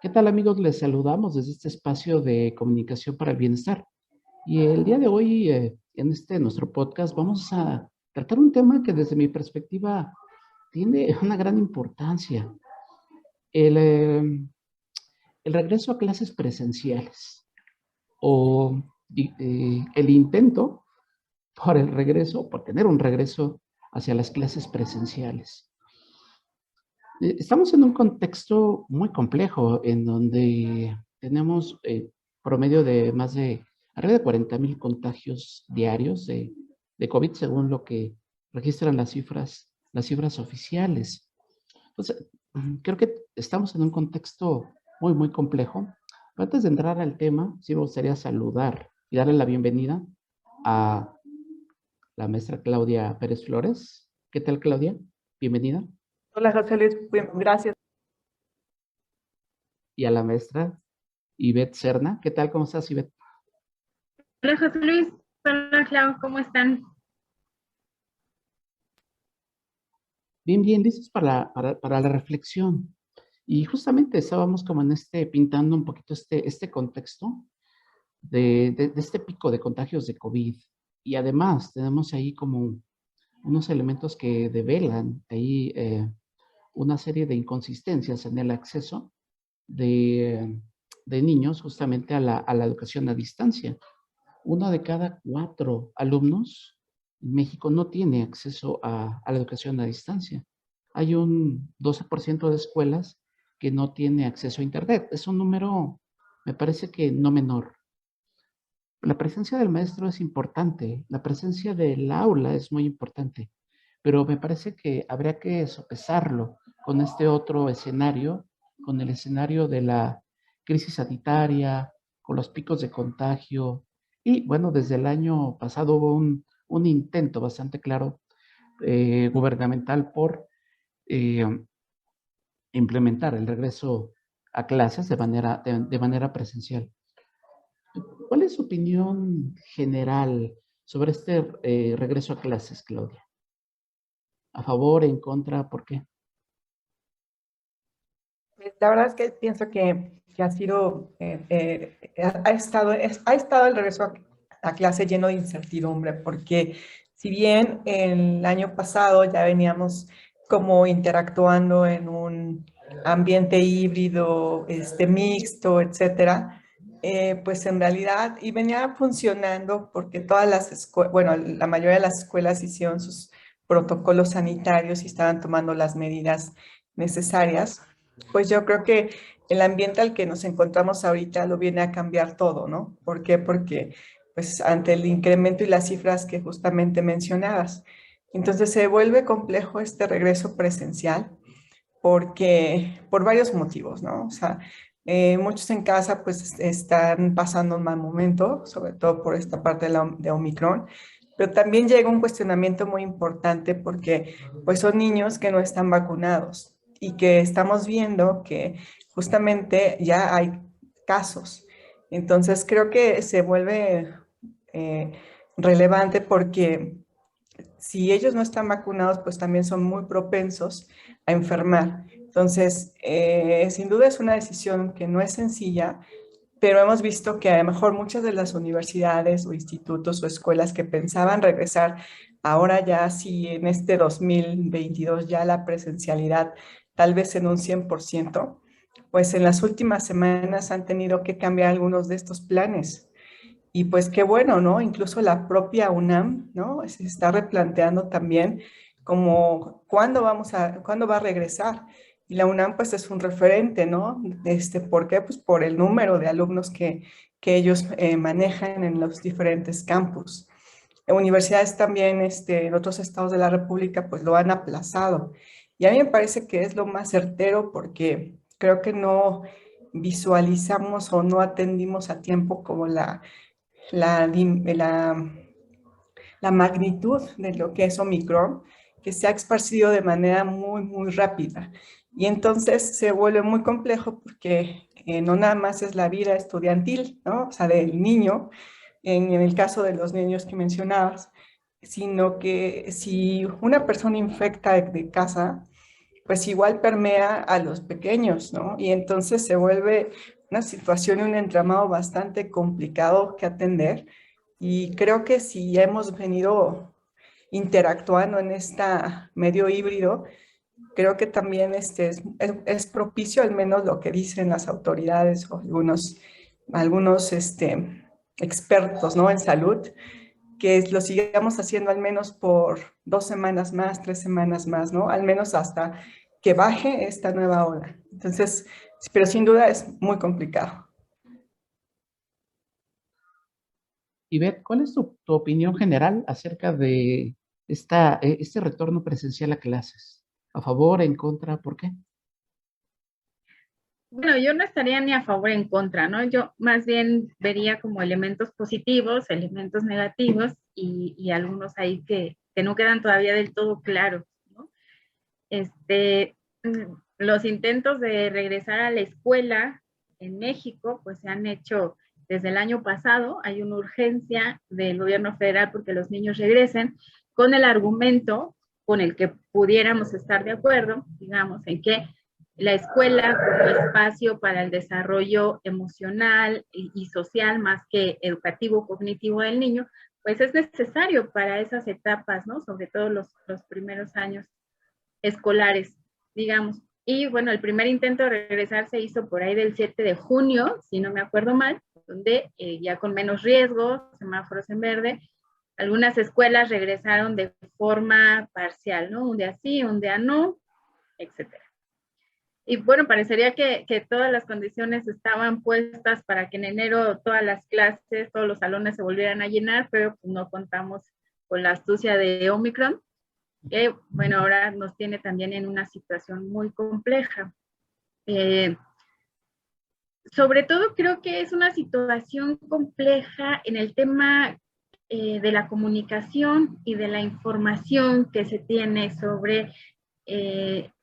¿Qué tal, amigos? Les saludamos desde este espacio de comunicación para el bienestar. Y el día de hoy, en nuestro podcast, vamos a tratar un tema que desde mi perspectiva tiene una gran importancia, el, eh, el regreso a clases presenciales o el intento por el regreso, por tener un regreso hacia las clases presenciales. Estamos en un contexto muy complejo en donde tenemos promedio de más de arriba de 40,000 contagios diarios de COVID, según lo que registran las cifras oficiales. Entonces, creo que estamos en un contexto muy, muy complejo. Pero antes de entrar al tema, sí me gustaría saludar y darle la bienvenida a la maestra Claudia Pérez Flores. ¿Qué tal, Claudia? Bienvenida. Hola, José Luis, gracias. Y a la maestra Ivette Serna. ¿Qué tal? ¿Cómo estás, Ivette? Hola José Luis, hola Clau, ¿cómo están? Bien, bien, listos para la reflexión. Y justamente estábamos como pintando un poquito este contexto de este pico de contagios de COVID. Y además tenemos ahí como unos elementos que develan ahí una serie de inconsistencias en el acceso de, de niños justamente a la educación a distancia. Uno de cada 4 alumnos en México no tiene acceso a la educación a distancia. Hay un 12% de escuelas que no tiene acceso a Internet. Es un número, me parece que no menor. La presencia del maestro es importante, la presencia del aula es muy importante, pero me parece que habría que sopesarlo con este otro escenario, con el escenario de la crisis sanitaria, con los picos de contagio. Y bueno, desde el año pasado hubo un intento bastante claro gubernamental por eh, implementar el regreso a clases de manera presencial. ¿Cuál es su opinión general sobre este regreso a clases, Claudia? ¿A favor, en contra? ¿Por qué? La verdad es que pienso que ha sido, ha estado el regreso a clase lleno de incertidumbre, porque si bien el año pasado ya veníamos como interactuando en un ambiente híbrido, mixto, etcétera, pues en realidad, y venía funcionando porque todas las escuelas, bueno, la mayoría de las escuelas hicieron sus protocolos sanitarios y estaban tomando las medidas necesarias. Pues yo creo que el ambiente al que nos encontramos ahorita lo viene a cambiar todo, ¿no? ¿Por qué? Porque pues ante el incremento y las cifras que justamente mencionabas. Entonces se vuelve complejo este regreso presencial porque por varios motivos, ¿no? O sea, muchos en casa pues están pasando un mal momento, sobre todo por esta parte de Omicron, pero también llega un cuestionamiento muy importante porque pues son niños que no están vacunados y que estamos viendo que justamente ya hay casos. Entonces creo que se vuelve eh, relevante porque si ellos no están vacunados, pues también son muy propensos a enfermar. Entonces, sin duda es una decisión que no es sencilla, pero hemos visto que a lo mejor muchas de las universidades o institutos o escuelas que pensaban regresar ahora ya sí en este 2022 ya la presencialidad tal vez en un 100%, pues en las últimas semanas han tenido que cambiar algunos de estos planes. Y pues qué bueno, ¿no? Incluso la propia UNAM, ¿no? Se está replanteando también como cuándo va a regresar. Y la UNAM pues es un referente, ¿no? ¿Por qué? Pues por el número de alumnos que ellos manejan en los diferentes campus. Universidades también en otros estados de la República pues lo han aplazado. Y a mí me parece que es lo más certero porque creo que no visualizamos o no atendimos a tiempo como la, la, la magnitud de lo que es Omicron, que se ha esparcido de manera muy, muy rápida. Y entonces se vuelve muy complejo porque no nada más es la vida estudiantil, ¿no? O sea, del niño, en el caso de los niños que mencionabas, sino que si una persona infecta de casa, pues igual permea a los pequeños, ¿no? Y entonces se vuelve una situación y un entramado bastante complicado que atender. Y creo que si hemos venido interactuando en este medio híbrido, creo que también es propicio, al menos lo que dicen las autoridades o algunos expertos, ¿no?, en salud, que lo sigamos haciendo al menos por 2 semanas más, 3 semanas más, ¿no? Al menos hasta que baje esta nueva ola. Entonces, pero sin duda es muy complicado. Ivette, ¿cuál es tu opinión general acerca de este retorno presencial a clases? ¿A favor, en contra? ¿Por qué? Bueno, yo no estaría ni a favor ni en contra, ¿no? Yo más bien vería como elementos positivos, elementos negativos y algunos ahí que no quedan todavía del todo claros, ¿no? Los intentos de regresar a la escuela en México, pues se han hecho desde el año pasado. Hay una urgencia del gobierno federal porque los niños regresen, con el argumento con el que pudiéramos estar de acuerdo, digamos, en que la escuela como espacio para el desarrollo emocional y social más que educativo, cognitivo del niño, pues es necesario para esas etapas, ¿no? Sobre todo los primeros años escolares, digamos. Y bueno, el primer intento de regresar se hizo por ahí del 7 de junio, si no me acuerdo mal, donde ya con menos riesgo, semáforos en verde, algunas escuelas regresaron de forma parcial, ¿no? Un día sí, un día no, etcétera. Y bueno, parecería que todas las condiciones estaban puestas para que en enero todas las clases, todos los salones se volvieran a llenar, pero pues no contamos con la astucia de Omicron, que bueno, ahora nos tiene también en una situación muy compleja. Sobre todo creo que es una situación compleja en el tema de la comunicación y de la información que se tiene sobre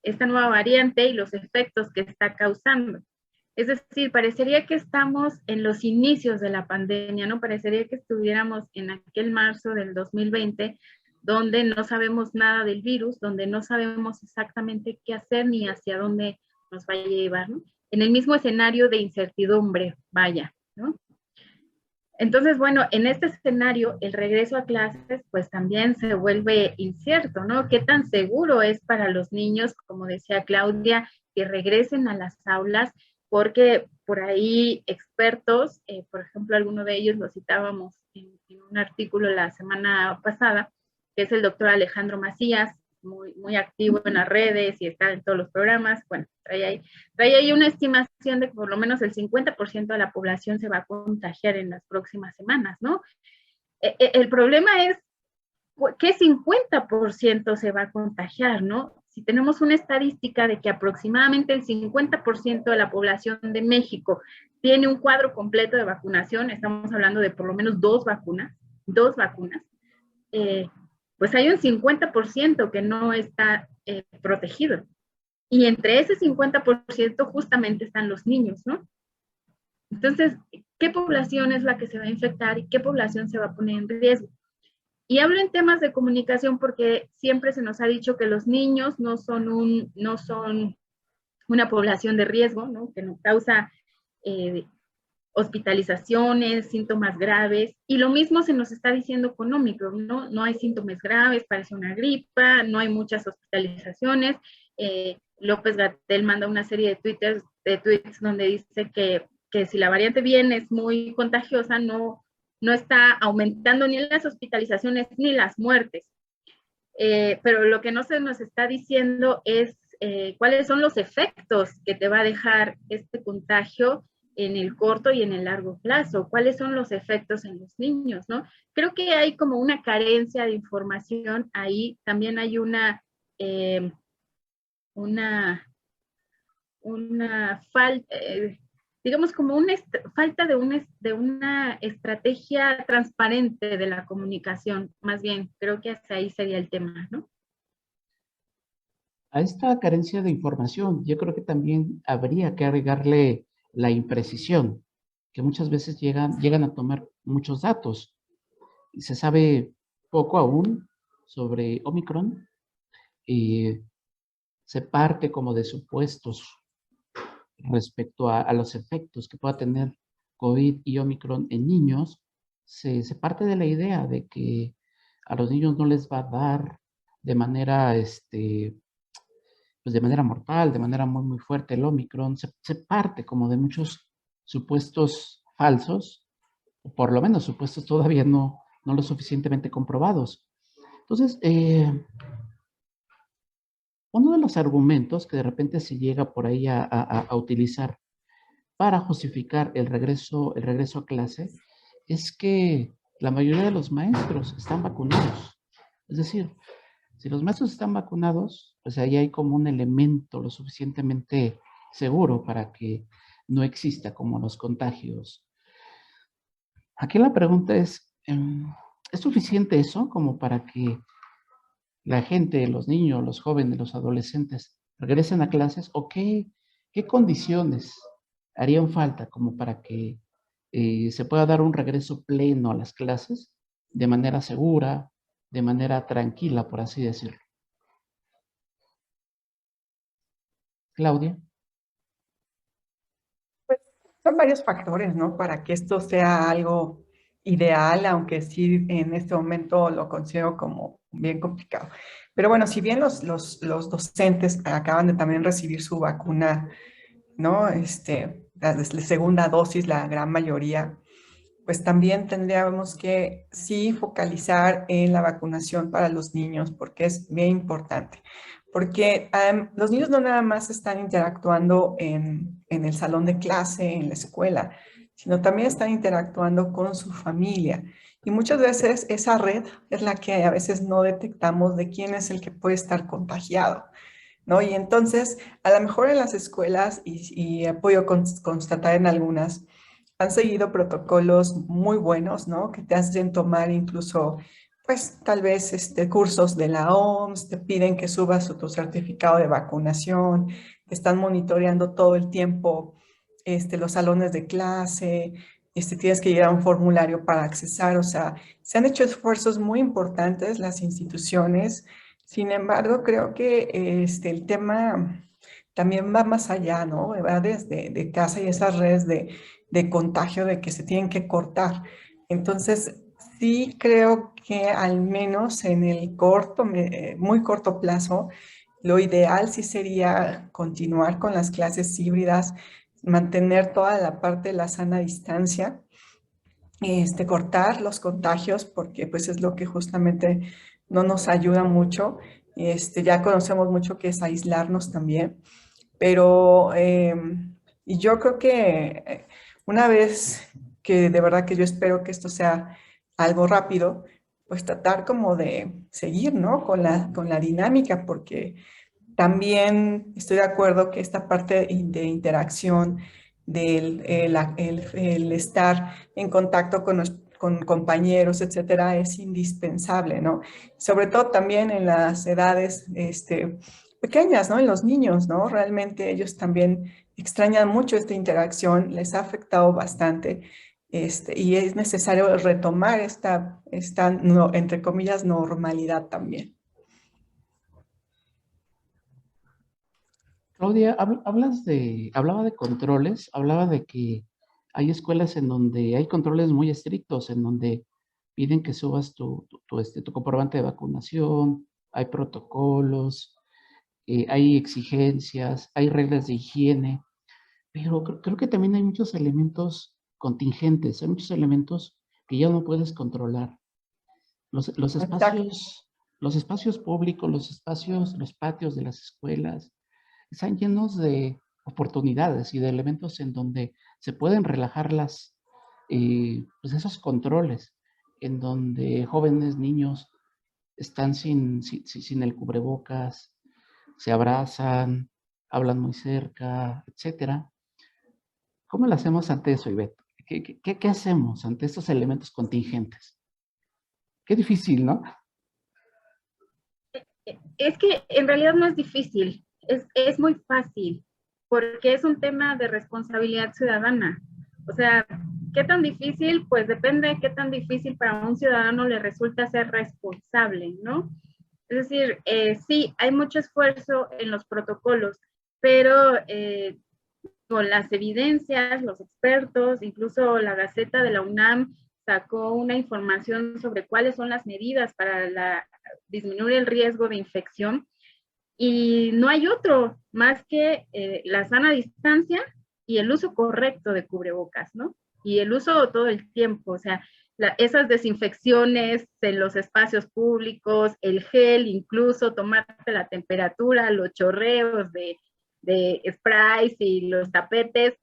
esta nueva variante y los efectos que está causando. Es decir, parecería que estamos en los inicios de la pandemia, ¿no? Parecería que estuviéramos en aquel marzo del 2020, donde no sabemos nada del virus, donde no sabemos exactamente qué hacer ni hacia dónde nos vaya a llevar, ¿no? En el mismo escenario de incertidumbre, vaya, ¿no? Entonces, bueno, en este escenario, el regreso a clases, pues también se vuelve incierto, ¿no? ¿Qué tan seguro es para los niños, como decía Claudia, que regresen a las aulas? Porque por ahí expertos, por ejemplo, alguno de ellos lo citábamos en un artículo la semana pasada, que es el doctor Alejandro Macías, muy activo en las redes y está en todos los programas. Bueno, trae ahí una estimación de que por lo menos el 50% de la población se va a contagiar en las próximas semanas, ¿no? El problema es ¿qué 50% se va a contagiar, no? Si tenemos una estadística de que aproximadamente el 50% de la población de México tiene un cuadro completo de vacunación, estamos hablando de por lo menos dos vacunas, pues hay un 50% que no está protegido. Y entre ese 50% justamente están los niños, ¿no? Entonces, ¿qué población es la que se va a infectar y qué población se va a poner en riesgo? Y hablo en temas de comunicación porque siempre se nos ha dicho que los niños no son una población de riesgo, ¿no? Que no causa hospitalizaciones, síntomas graves, y lo mismo se nos está diciendo con Omicron, ¿no? No hay síntomas graves, parece una gripa, no hay muchas hospitalizaciones. López-Gatell manda una serie de tweets donde dice que si la variante viene es muy contagiosa, no está aumentando ni las hospitalizaciones ni las muertes. Pero lo que no se nos está diciendo es cuáles son los efectos que te va a dejar este contagio en el corto y en el largo plazo, cuáles son los efectos en los niños, ¿no? Creo que hay como una carencia de información ahí, también hay una falta, digamos como una falta de una estrategia transparente de la comunicación, más bien, creo que hasta ahí sería el tema, ¿no? A esta carencia de información, yo creo que también habría que agregarle la imprecisión, que muchas veces llegan a tomar muchos datos. Y se sabe poco aún sobre Omicron. se parte como de supuestos respecto a los efectos que pueda tener COVID y Omicron en niños, se parte de la idea de que a los niños no les va a dar de manera, pues de manera mortal, de manera muy, muy fuerte el Omicron. Se parte como de muchos supuestos falsos, o por lo menos supuestos todavía no lo suficientemente comprobados. Entonces, uno de los argumentos que de repente se llega por ahí a utilizar para justificar el regreso a clase es que la mayoría de los maestros están vacunados. Es decir, si los maestros están vacunados, pues ahí hay como un elemento lo suficientemente seguro para que no exista como los contagios. Aquí la pregunta ¿es suficiente eso como para que la gente, los niños, los jóvenes, los adolescentes regresen a clases? ¿O qué condiciones harían falta como para que se pueda dar un regreso pleno a las clases de manera segura, de manera tranquila, por así decirlo? Claudia. Pues son varios factores, ¿no? Para que esto sea algo ideal, aunque sí en este momento lo considero como bien complicado. Pero bueno, si bien los docentes acaban de también recibir su vacuna, ¿no? La segunda dosis, la gran mayoría, pues también tendríamos que sí focalizar en la vacunación para los niños, porque es bien importante. Porque los niños no nada más están interactuando en el salón de clase, en la escuela, sino también están interactuando con su familia. Y muchas veces esa red es la que a veces no detectamos de quién es el que puede estar contagiado, ¿no? Y entonces, a lo mejor en las escuelas, y he podido constatar en algunas, han seguido protocolos muy buenos, ¿no? Que te hacen tomar incluso, pues tal vez cursos de la OMS, te piden que subas tu certificado de vacunación, te están monitoreando todo el tiempo los salones de clase, tienes que llevar un formulario para accesar, o sea, se han hecho esfuerzos muy importantes las instituciones. Sin embargo, creo que el tema también va más allá, ¿no? Va desde de casa y esas redes de contagio de que se tienen que cortar. Entonces, sí creo que al menos en el muy corto plazo, lo ideal sí sería continuar con las clases híbridas, mantener toda la parte de la sana distancia, cortar los contagios, porque pues es lo que justamente no nos ayuda mucho. Ya conocemos mucho que es aislarnos también, pero y yo creo que una vez que de verdad que yo espero que esto sea algo rápido, pues tratar como de seguir, ¿no? Con la dinámica, porque también estoy de acuerdo que esta parte de interacción, del el estar en contacto con compañeros, etcétera, es indispensable, ¿no? Sobre todo también en las edades pequeñas, ¿no? En los niños, ¿no? Realmente ellos también extrañan mucho esta interacción, les ha afectado bastante, y es necesario retomar entre comillas, normalidad también. Claudia, hablaba de controles, hablaba de que hay escuelas en donde hay controles muy estrictos, en donde piden que subas tu comprobante de vacunación, hay protocolos, hay exigencias, hay reglas de higiene, pero creo que también hay muchos elementos contingentes, hay muchos elementos que ya no puedes controlar. Los Exacto. espacios públicos, los patios de las escuelas, están llenos de oportunidades y de elementos en donde se pueden relajar pues esos controles, en donde jóvenes, niños están sin el cubrebocas, se abrazan, hablan muy cerca, etcétera. ¿Cómo lo hacemos ante eso, Ivette? ¿Qué hacemos ante estos elementos contingentes? Qué difícil, ¿no? Es que en realidad no es difícil, es muy fácil, porque es un tema de responsabilidad ciudadana. O sea, ¿qué tan difícil? Pues depende de qué tan difícil para un ciudadano le resulta ser responsable, ¿no? Es decir, sí, hay mucho esfuerzo en los protocolos, pero con las evidencias, los expertos, incluso la Gaceta de la UNAM sacó una información sobre cuáles son las medidas para disminuir el riesgo de infección, y no hay otro más que la sana distancia y el uso correcto de cubrebocas, ¿no? Y el uso todo el tiempo, o sea, esas desinfecciones en los espacios públicos, el gel, incluso tomarte la temperatura, los chorreos de sprays y los tapetes,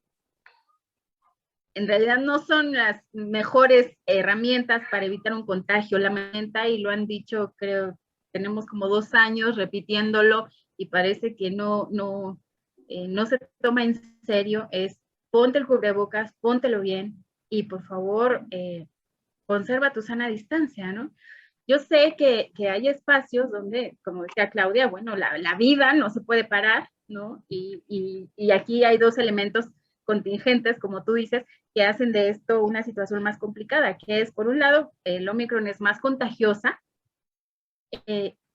en realidad no son las mejores herramientas para evitar un contagio. La menta, y lo han dicho, creo, tenemos como 2 años repitiéndolo y parece que no se toma en serio, es ponte el cubrebocas, póntelo bien y por favor conserva tu sana distancia, ¿no? Yo sé que hay espacios donde, como decía Claudia, bueno, la vida no se puede parar, ¿no? Y aquí hay 2 elementos contingentes, como tú dices, que hacen de esto una situación más complicada, que es, por un lado, el Omicron es más contagiosa,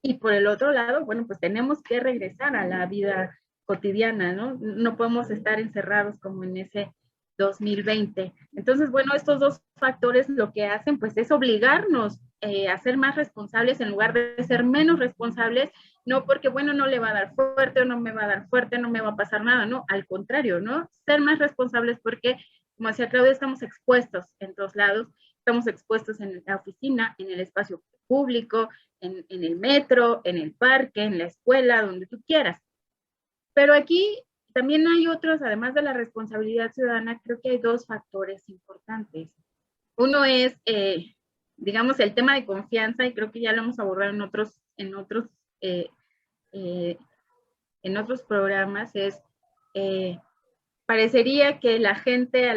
y por el otro lado, bueno, pues tenemos que regresar a la vida cotidiana, ¿no? No podemos estar encerrados como en ese 2020. Entonces, bueno, estos 2 factores lo que hacen, pues, es obligarnos a ser más responsables en lugar de ser menos responsables, no porque, bueno, no le va a dar fuerte o no me va a dar fuerte, no me va a pasar nada, no, al contrario, ¿no? Ser más responsables porque, como decía Claudia, estamos expuestos en todos lados, estamos expuestos en la oficina, en el espacio público, en el metro, en el parque, en la escuela, donde tú quieras. Pero aquí también hay otros, además de la responsabilidad ciudadana, creo que hay 2 factores importantes. Uno es, digamos, el tema de confianza, y creo que ya lo hemos abordado eh, eh, en otros programas, es parecería que la gente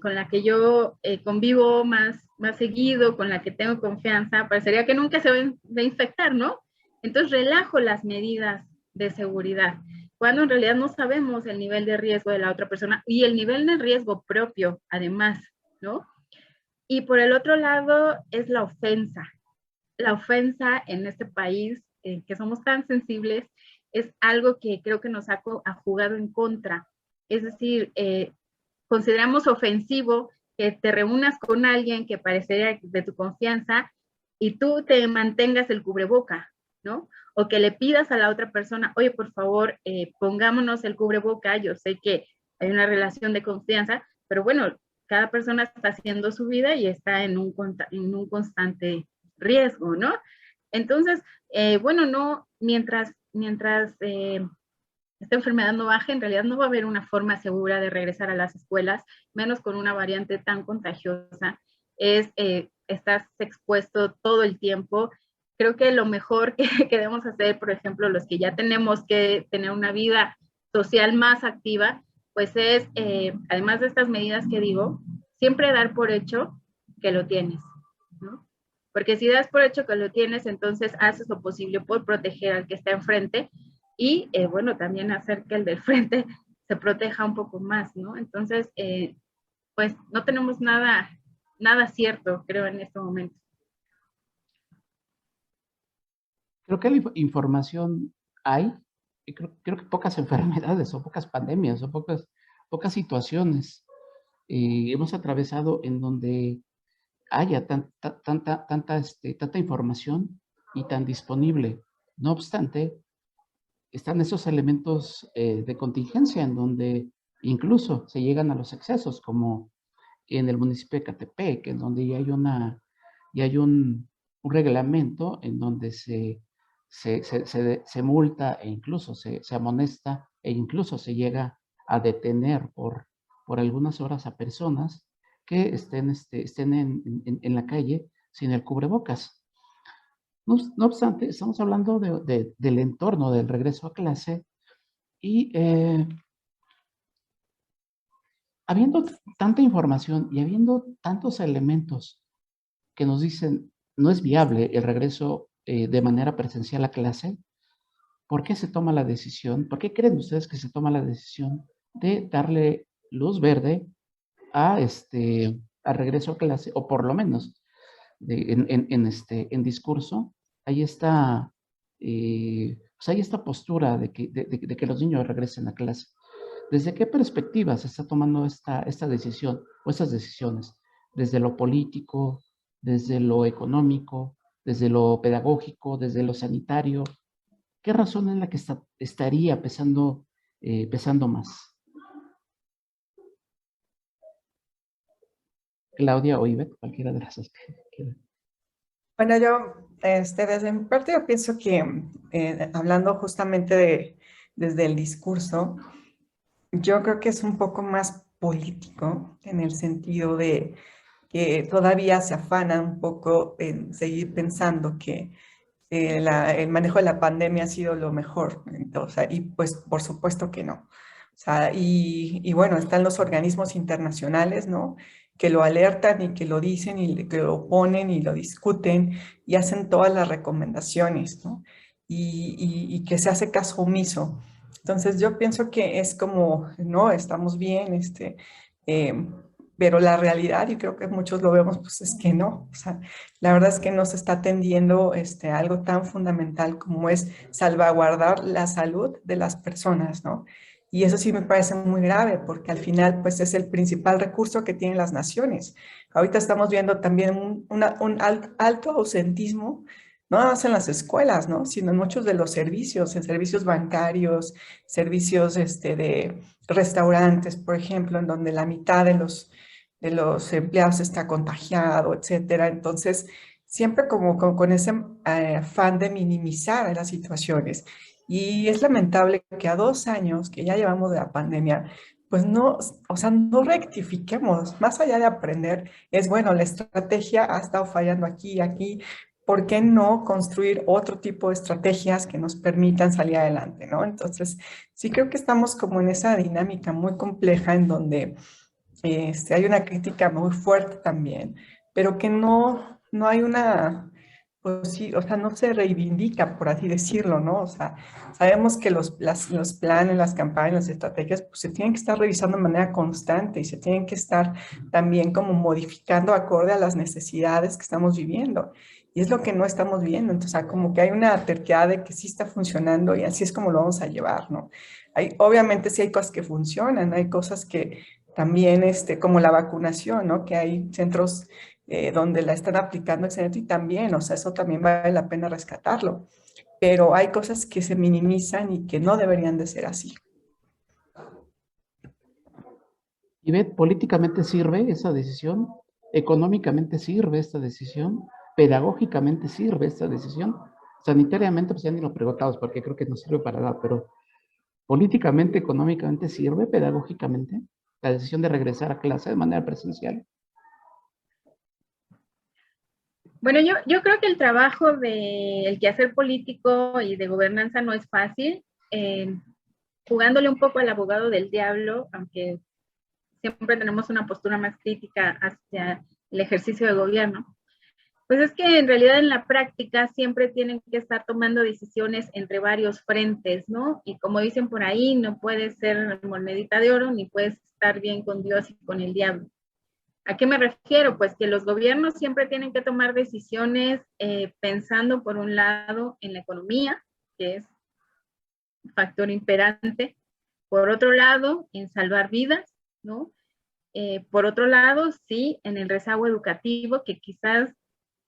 con la que yo convivo más seguido, con la que tengo confianza, parecería que nunca se va a infectar, ¿no? Entonces relajo las medidas de seguridad, cuando en realidad no sabemos el nivel de riesgo de la otra persona y el nivel de riesgo propio, además, ¿no? Y por el otro lado es la ofensa. La ofensa en este país, que somos tan sensibles, es algo que creo que nos ha jugado en contra. Es decir, consideramos ofensivo que te reúnas con alguien que parecería de tu confianza y tú te mantengas el cubreboca, ¿no? O que le pidas a la otra persona, oye, por favor, pongámonos el cubreboca. Yo sé que hay una relación de confianza, pero bueno, cada persona está haciendo su vida y está en un constante riesgo, ¿no? Entonces, bueno, no, mientras esta enfermedad no baje, en realidad no va a haber una forma segura de regresar a las escuelas, menos con una variante tan contagiosa. Estás expuesto todo el tiempo. Creo que lo mejor que debemos hacer, por ejemplo, los que ya tenemos que tener una vida social más activa, pues es, además de estas medidas que digo, siempre dar por hecho que lo tienes, ¿no? Porque si das por hecho que lo tienes, entonces haces lo posible por proteger al que está enfrente y, bueno, también hacer que el del frente se proteja un poco más, ¿no? Entonces, pues no tenemos nada cierto, creo, en este momento. Creo que la información hay, y creo que pocas enfermedades o pocas pandemias o pocas situaciones hemos atravesado en donde haya tanta información y tan disponible. No obstante, están esos elementos de contingencia en donde incluso se llegan a los excesos, como en el municipio de Catepec, en donde ya hay un reglamento en donde se multa e incluso se amonesta e incluso se llega a detener por algunas horas a personas que estén en la calle sin el cubrebocas. No obstante, estamos hablando del entorno del regreso a clase y habiendo tanta información y habiendo tantos elementos que nos dicen no es viable el regreso de manera presencial a clase, ¿por qué se toma la decisión? ¿Por qué creen ustedes que se toma la decisión de darle luz verde al regreso a clase? O por lo menos en discurso, hay esta pues hay esta postura de que los niños regresen a clase. ¿Desde qué perspectiva se está tomando esta decisión o estas decisiones? ¿Desde lo político, desde lo económico, desde lo pedagógico, desde lo sanitario? ¿Qué razón es la que estaría pesando más? Claudia o Ivette, cualquiera de las dos que quieran. Bueno, yo, desde mi parte, yo pienso que hablando justamente desde el discurso, yo creo que es un poco más político en el sentido de que todavía se afana un poco en seguir pensando que el manejo de la pandemia ha sido lo mejor. O sea, y pues por supuesto que no. O sea, y bueno, están los organismos internacionales, ¿no? Que lo alertan y que lo dicen y que lo ponen y lo discuten y hacen todas las recomendaciones, ¿no? Y que se hace caso omiso. Entonces yo pienso que es como, no, estamos bien, eh, pero la realidad, y creo que muchos lo vemos, pues es que no. O sea, la verdad es que no se está atendiendo algo tan fundamental como es salvaguardar la salud de las personas, ¿no? Y eso sí me parece muy grave porque al final pues es el principal recurso que tienen las naciones. Ahorita estamos viendo también un alto ausentismo, no nada más en las escuelas, ¿no? Sino en muchos de los servicios, en servicios bancarios, servicios de restaurantes, por ejemplo, en donde la mitad de los empleados está contagiado, etcétera. Entonces, siempre como con ese afán de minimizar las situaciones. Y es lamentable que a 2 años que ya llevamos de la pandemia, pues no, o sea, no rectifiquemos. Más allá de aprender, es bueno, la estrategia ha estado fallando aquí y aquí. ¿Por qué no construir otro tipo de estrategias que nos permitan salir adelante, ¿no? Entonces, sí creo que estamos como en esa dinámica muy compleja en donde hay una crítica muy fuerte también, pero que no hay una, pues sí, o sea, no se reivindica, por así decirlo, ¿no? O sea, sabemos que los planes, las campañas, las estrategias, pues se tienen que estar revisando de manera constante y se tienen que estar también como modificando acorde a las necesidades que estamos viviendo. Y es lo que no estamos viendo. Entonces, o sea, como que hay una terquedad de que sí está funcionando y así es como lo vamos a llevar, ¿no? Obviamente sí hay cosas que funcionan, hay cosas que también, como la vacunación, ¿no? Que hay centros donde la están aplicando excelente y también, o sea, eso también vale la pena rescatarlo. Pero hay cosas que se minimizan y que no deberían de ser así. Ivette, ¿políticamente sirve esa decisión? ¿Económicamente sirve esta decisión? ¿Pedagógicamente sirve esta decisión? Sanitariamente, pues ya ni lo preguntamos porque creo que no sirve para nada, pero políticamente, económicamente sirve, pedagógicamente, la decisión de regresar a clase de manera presencial. Bueno, yo creo que el trabajo del quehacer político y de gobernanza no es fácil. Jugándole un poco al abogado del diablo, aunque siempre tenemos una postura más crítica hacia el ejercicio de gobierno, pues es que en realidad en la práctica siempre tienen que estar tomando decisiones entre varios frentes, ¿no? Y como dicen por ahí, no puedes ser monedita de oro ni puedes estar bien con Dios y con el diablo. ¿A qué me refiero? Pues que los gobiernos siempre tienen que tomar decisiones pensando por un lado en la economía, que es un factor imperante, por otro lado en salvar vidas, ¿no? Por otro lado, sí, en el rezago educativo, que quizás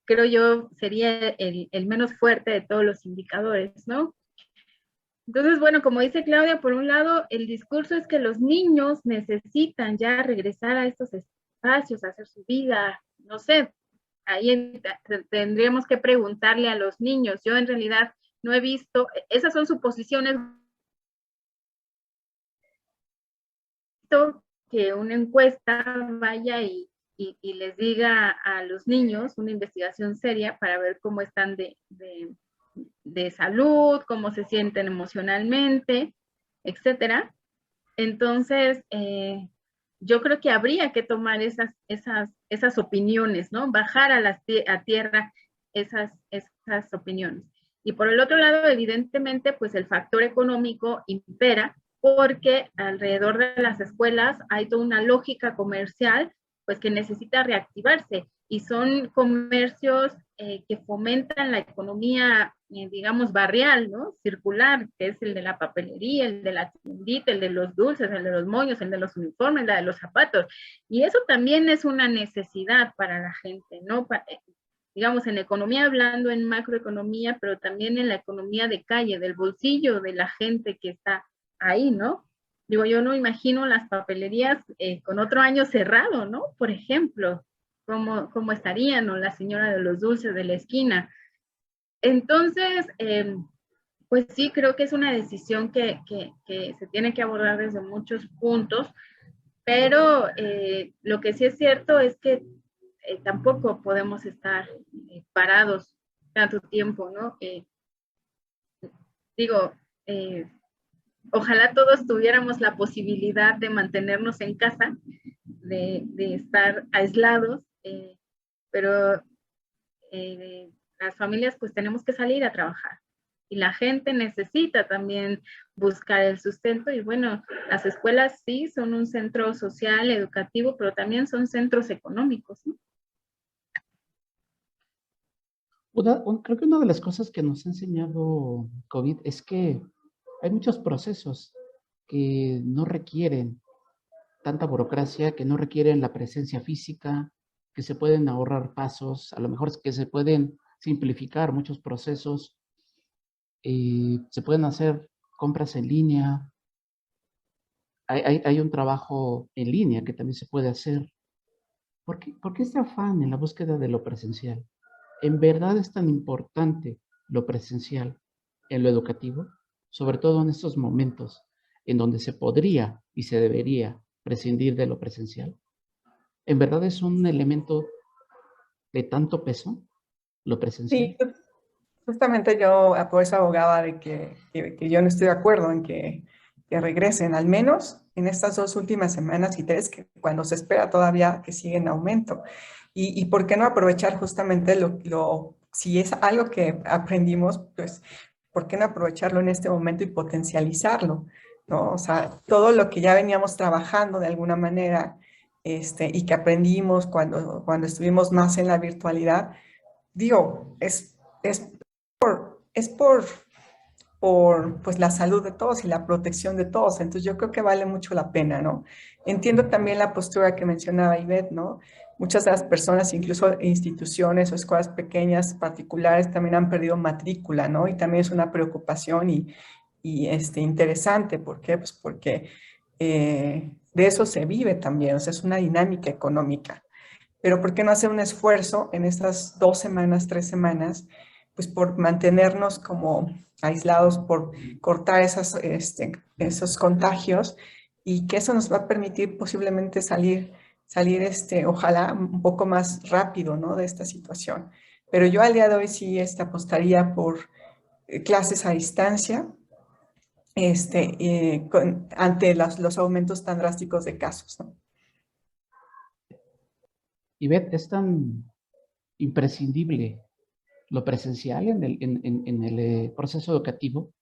creo yo sería el menos fuerte de todos los indicadores, ¿no? Entonces, bueno, como dice Claudia, por un lado, el discurso es que los niños necesitan ya regresar a estos espacios, a hacer su vida, no sé, ahí tendríamos que preguntarle a los niños. Yo en realidad no he visto, esas son suposiciones, que una encuesta vaya y les diga a los niños una investigación seria para ver cómo están de salud, cómo se sienten emocionalmente, etcétera. Entonces, yo creo que habría que tomar esas opiniones, ¿no? Bajar a tierra esas opiniones. Y por el otro lado, evidentemente, pues el factor económico impera porque alrededor de las escuelas hay toda una lógica comercial, pues que necesita reactivarse y son comercios que fomentan la economía digamos, barrial, ¿no? Circular, que es el de la papelería, el de la tiendita, el de los dulces, el de los moños, el de los uniformes, la de los zapatos. Y eso también es una necesidad para la gente, ¿no? Digamos, en economía hablando, en macroeconomía, pero también en la economía de calle, del bolsillo de la gente que está ahí, ¿no? Digo, yo no imagino las papelerías con otro año cerrado, ¿no? Por ejemplo, ¿cómo estarían? O la señora de los dulces de la esquina. Entonces, pues sí, creo que es una decisión que se tiene que abordar desde muchos puntos, pero lo que sí es cierto es que tampoco podemos estar parados tanto tiempo, ¿no? Digo, ojalá todos tuviéramos la posibilidad de mantenernos en casa, de estar aislados, pero las familias pues tenemos que salir a trabajar y la gente necesita también buscar el sustento y bueno, las escuelas sí son un centro social, educativo, pero también son centros económicos, ¿no? Creo que una de las cosas que nos ha enseñado COVID es que hay muchos procesos que no requieren tanta burocracia, que no requieren la presencia física, que se pueden ahorrar pasos, a lo mejor es que se pueden simplificar muchos procesos, se pueden hacer compras en línea, hay un trabajo en línea que también se puede hacer. ¿Por qué este afán en la búsqueda de lo presencial? ¿En verdad es tan importante lo presencial en lo educativo? Sobre todo en estos momentos en donde se podría y se debería prescindir de lo presencial. ¿En verdad es un elemento de tanto peso lo presencial? Sí, justamente yo por eso abogaba de que yo no estoy de acuerdo en que regresen, al menos en estas 2 últimas semanas y 3, que cuando se espera todavía que siga en aumento. Y por qué no aprovechar justamente si es algo que aprendimos, pues, ¿por qué no aprovecharlo en este momento y potencializarlo? ¿No? O sea, todo lo que ya veníamos trabajando de alguna manera y que aprendimos cuando estuvimos más en la virtualidad, digo, es por pues, la salud de todos y la protección de todos. Entonces yo creo que vale mucho la pena, ¿no? Entiendo también la postura que mencionaba Ivette, ¿no? Muchas de las personas, incluso instituciones o escuelas pequeñas particulares, también han perdido matrícula, ¿no? Y también es una preocupación interesante. ¿Por qué? Pues porque de eso se vive también, o sea, es una dinámica económica. Pero ¿por qué no hacer un esfuerzo en estas 2 semanas, 3 semanas, pues por mantenernos como aislados, por cortar esos contagios y que eso nos va a permitir posiblemente salir ojalá un poco más rápido, ¿no? De esta situación. Pero yo al día de hoy sí apostaría por clases a distancia, ante los aumentos tan drásticos de casos, ¿no? Ivette, ¿es tan imprescindible lo presencial en el proceso educativo?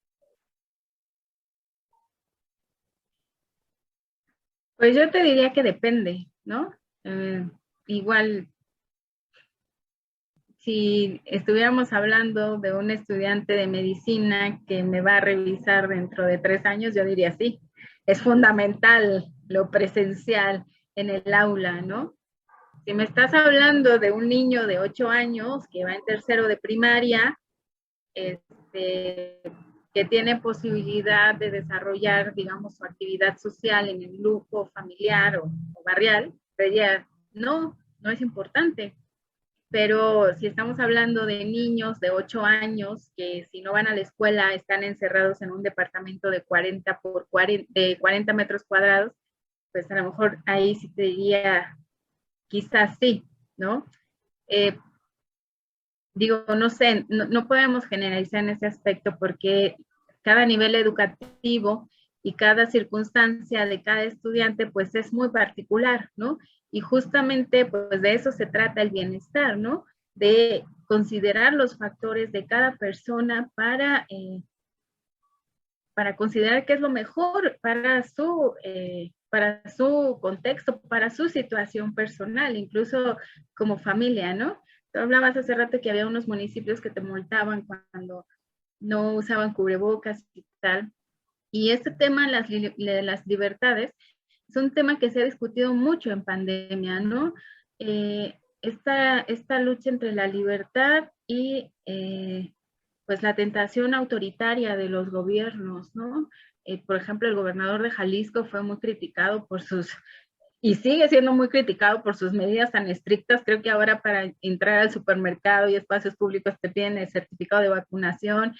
Pues yo te diría que depende, ¿no? Igual, si estuviéramos hablando de un estudiante de medicina que me va a revisar dentro de 3 años, yo diría sí, es fundamental lo presencial en el aula, ¿no? Si me estás hablando de un niño de 8 años que va en tercero de primaria, que tiene posibilidad de desarrollar, digamos, su actividad social en el grupo familiar o barrial, diría, no es importante. Pero si estamos hablando de niños de 8 años que si no van a la escuela están encerrados en un departamento de 40 metros cuadrados, pues a lo mejor ahí sí te diría, quizás sí, ¿no? Digo, no sé, no podemos generalizar en ese aspecto porque cada nivel educativo y cada circunstancia de cada estudiante pues es muy particular, ¿no? Y justamente pues de eso se trata el bienestar, ¿no? De considerar los factores de cada persona para considerar qué es lo mejor para su contexto, para su situación personal, incluso como familia, ¿no? Tú hablabas hace rato que había unos municipios que te multaban cuando no usaban cubrebocas y tal. Y este tema de las libertades es un tema que se ha discutido mucho en pandemia, ¿no? Esta lucha entre la libertad y pues la tentación autoritaria de los gobiernos, ¿no? Por ejemplo, el gobernador de Jalisco fue muy criticado por y sigue siendo muy criticado por sus medidas tan estrictas. Creo que ahora para entrar al supermercado y espacios públicos te piden el certificado de vacunación.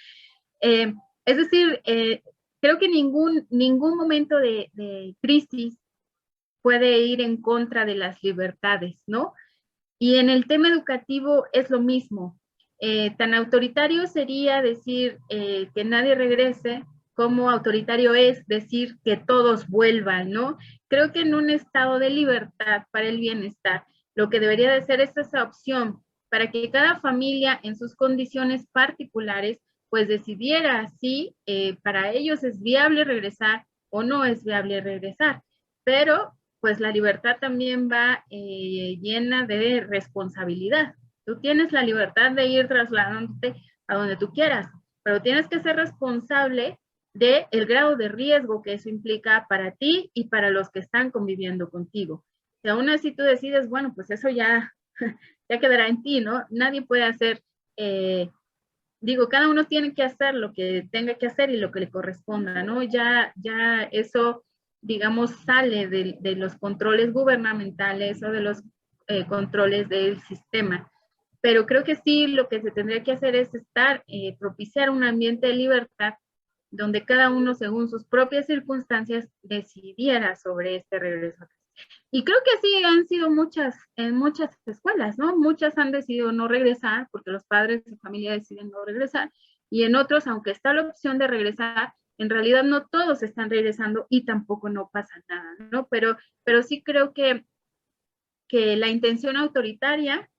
Es decir, creo que ningún momento de crisis puede ir en contra de las libertades, ¿no? Y en el tema educativo es lo mismo. Tan autoritario sería decir que nadie regrese, como autoritario es decir que todos vuelvan, ¿no? Creo que en un estado de libertad para el bienestar, lo que debería de ser es esa opción para que cada familia en sus condiciones particulares pues decidiera si para ellos es viable regresar o no es viable regresar. Pero pues la libertad también va llena de responsabilidad. Tú tienes la libertad de ir trasladándote a donde tú quieras, pero tienes que ser responsable del grado de riesgo que eso implica para ti y para los que están conviviendo contigo. Si aún así tú decides, bueno, pues eso ya, ya quedará en ti, ¿no? Nadie puede hacer, cada uno tiene que hacer lo que tenga que hacer y lo que le corresponda, ¿no? Ya eso, digamos, sale de los controles gubernamentales o de los controles del sistema. Pero creo que sí, lo que se tendría que hacer es propiciar un ambiente de libertad donde cada uno, según sus propias circunstancias, decidiera sobre este regreso. Y creo que así han sido en muchas escuelas, ¿no? Muchas han decidido no regresar porque los padres de familia deciden no regresar, y en otros, aunque está la opción de regresar, en realidad no todos están regresando y tampoco no pasa nada, ¿no? Pero sí creo que la intención autoritaria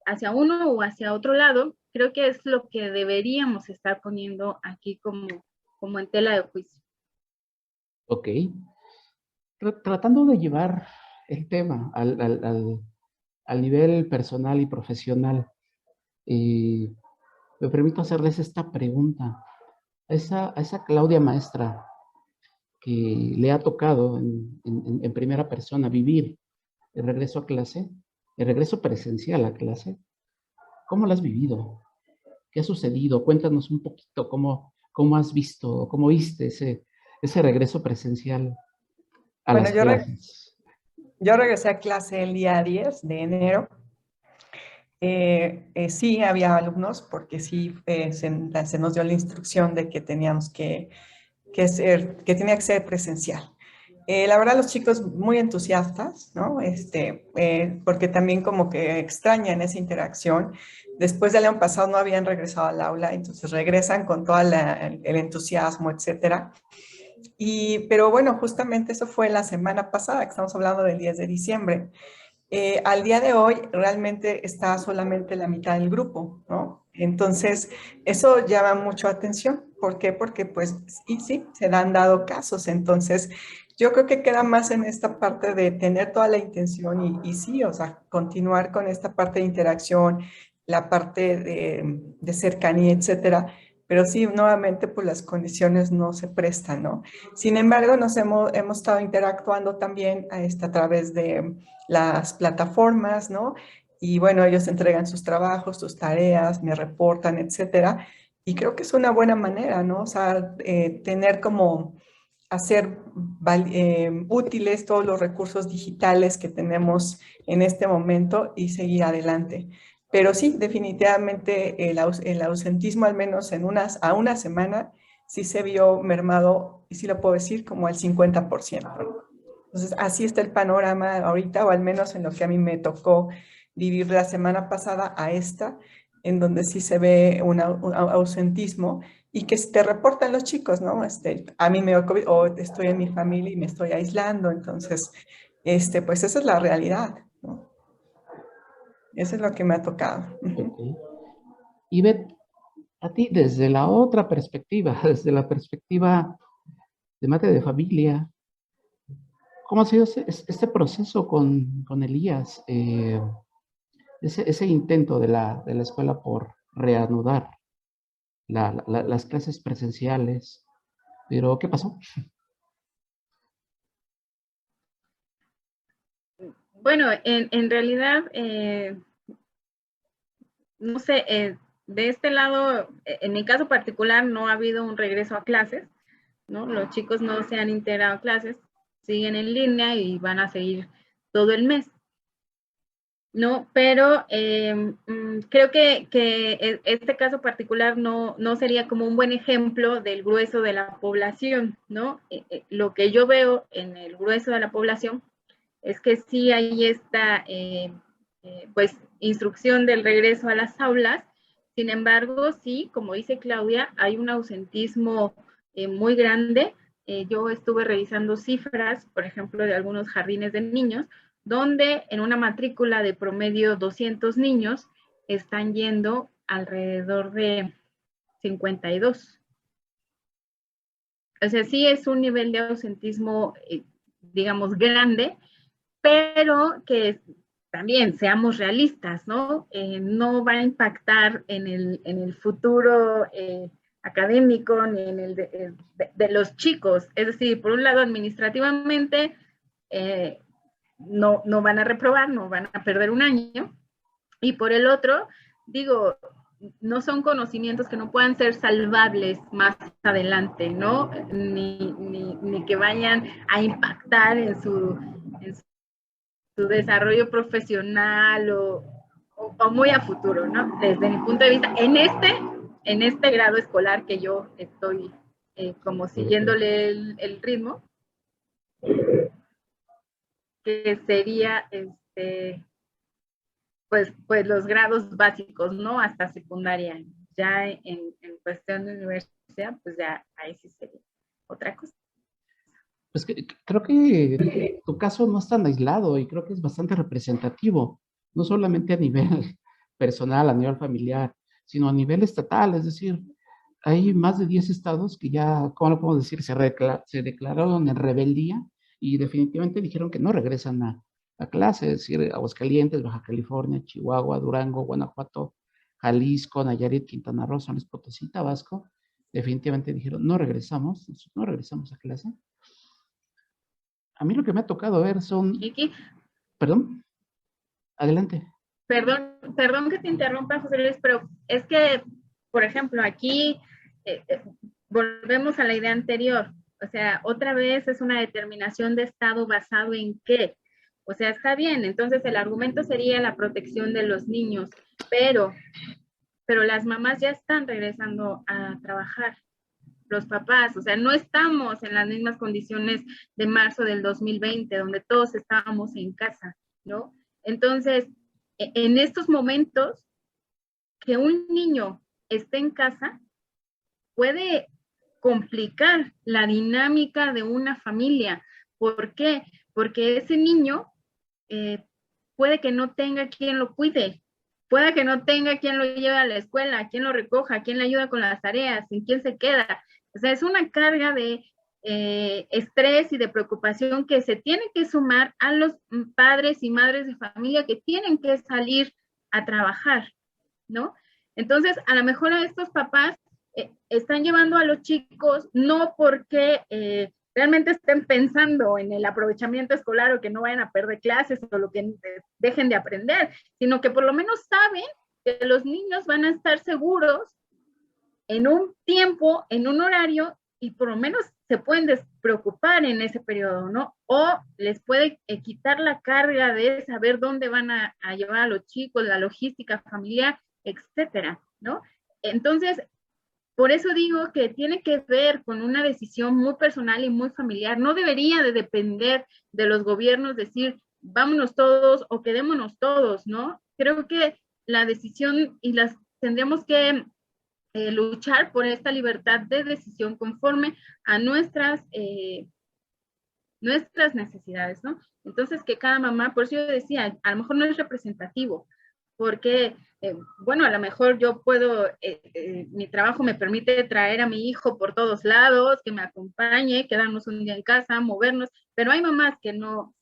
hacia uno o hacia otro lado, creo que es lo que deberíamos estar poniendo aquí como en tela de juicio. Ok. Tratando de llevar el tema al nivel personal y profesional, me permito hacerles esta pregunta. A esa Claudia maestra que le ha tocado en primera persona vivir el regreso a clase, el regreso presencial a clase, ¿cómo lo has vivido? ¿Qué ha sucedido? Cuéntanos un poquito cómo has visto, cómo viste ese regreso presencial a Bueno, las clases. yo regresé a clase el día 10 de enero. Sí, había alumnos porque sí se nos dio la instrucción de que teníamos que tenía que ser presencial. La verdad, los chicos muy entusiastas, ¿no? Porque también como que extrañan esa interacción. Después del año pasado no habían regresado al aula, entonces regresan con todo el entusiasmo, etcétera. Pero bueno, justamente eso fue la semana pasada, que estamos hablando del 10 de diciembre. Al día de hoy realmente está solamente la mitad del grupo, ¿no? Entonces, eso llama mucho atención. ¿Por qué? Porque pues sí, se han dado casos. Entonces, yo creo que queda más en esta parte de tener toda la intención y sí, o sea, continuar con esta parte de interacción, la parte de cercanía, etcétera. Pero sí, nuevamente, pues las condiciones no se prestan, ¿no? Sin embargo, hemos estado interactuando también a través de las plataformas, ¿no? Y bueno, ellos entregan sus trabajos, sus tareas, me reportan, etcétera. Y creo que es una buena manera, ¿no? O sea, tener como hacer útiles todos los recursos digitales que tenemos en este momento y seguir adelante. Pero sí, definitivamente el ausentismo, al menos a una semana, sí se vio mermado, y sí lo puedo decir, como al 50%. Entonces, así está el panorama ahorita, o al menos en lo que a mí me tocó vivir la semana pasada a esta, en donde sí se ve un ausentismo y que te reportan los chicos, ¿no? A mí me dio COVID, o estoy en mi familia y me estoy aislando, entonces, pues esa es la realidad, ¿no? Eso es lo que me ha tocado. Okay. Y Beth, a ti desde la otra perspectiva, desde la perspectiva de madre de familia, ¿cómo ha sido este proceso con Elías? Ese intento de la escuela por reanudar las clases presenciales. Pero, ¿qué pasó? Bueno, en realidad, no sé, de este lado, en mi caso particular, no ha habido un regreso a clases, ¿no? Los chicos no se han integrado a clases, siguen en línea y van a seguir todo el mes, ¿no? Pero creo que este caso particular no sería como un buen ejemplo del grueso de la población, ¿no? Lo que yo veo en el grueso de la población es que sí hay esta, pues, instrucción del regreso a las aulas. Sin embargo, sí, como dice Claudia, hay un ausentismo muy grande. Yo estuve revisando cifras, por ejemplo, de algunos jardines de niños, donde en una matrícula de promedio 200 niños están yendo alrededor de 52. O sea, sí es un nivel de ausentismo, digamos, grande, pero que también seamos realistas, ¿no? No va a impactar en el futuro académico ni en el de los chicos. Es decir, por un lado, administrativamente, no van a reprobar, no van a perder un año, y por el otro, digo, no son conocimientos que no puedan ser salvables más adelante, ¿no? Ni que vayan a impactar en su desarrollo profesional o muy a futuro, ¿no? Desde mi punto de vista, en este grado escolar que yo estoy como siguiéndole el ritmo, que sería pues los grados básicos, ¿no? Hasta secundaria. Ya en cuestión de universidad, pues ya ahí sí sería otra cosa. Pues creo que tu caso no es tan aislado y creo que es bastante representativo, no solamente a nivel personal, a nivel familiar, sino a nivel estatal. Es decir, hay más de 10 estados que ya, ¿cómo lo podemos decir? Se declararon en rebeldía y definitivamente dijeron que no regresan a clases. Es decir, Aguascalientes, Baja California, Chihuahua, Durango, Guanajuato, Jalisco, Nayarit, Quintana Roo, San Luis Potosí, Tabasco. Definitivamente dijeron, no regresamos a clase. A mí lo que me ha tocado ver son... Iki, Perdón, adelante. perdón que te interrumpa, José Luis, pero es que, por ejemplo, aquí volvemos a la idea anterior. O sea, otra vez es una determinación de Estado basado en qué. O sea, está bien, entonces el argumento sería la protección de los niños, pero las mamás ya están regresando a trabajar, los papás, o sea, no estamos en las mismas condiciones de marzo del 2020, donde todos estábamos en casa, ¿no? Entonces, en estos momentos, que un niño esté en casa puede complicar la dinámica de una familia. ¿Por qué? Porque ese niño puede que no tenga quien lo cuide, puede que no tenga quien lo lleve a la escuela, quien lo recoja, quien le ayuda con las tareas, en quién se queda. O sea, es una carga de estrés y de preocupación que se tiene que sumar a los padres y madres de familia que tienen que salir a trabajar, ¿no? Entonces, a lo mejor a estos papás están llevando a los chicos no porque realmente estén pensando en el aprovechamiento escolar o que no vayan a perder clases o lo que dejen de aprender, sino que por lo menos saben que los niños van a estar seguros en un tiempo, en un horario, y por lo menos se pueden despreocupar en ese periodo, ¿no? O les puede quitar la carga de saber dónde van a llevar a los chicos, la logística familiar, etcétera, ¿no? Entonces, por eso digo que tiene que ver con una decisión muy personal y muy familiar. No debería de depender de los gobiernos decir, vámonos todos o quedémonos todos, ¿no? Creo que la decisión y las tendríamos que luchar por esta libertad de decisión conforme a nuestras necesidades, ¿no? Entonces, que cada mamá, por eso yo decía, a lo mejor no es representativo, porque, bueno, a lo mejor yo puedo, mi trabajo me permite traer a mi hijo por todos lados, que me acompañe, quedarnos un día en casa, movernos, pero hay mamás que no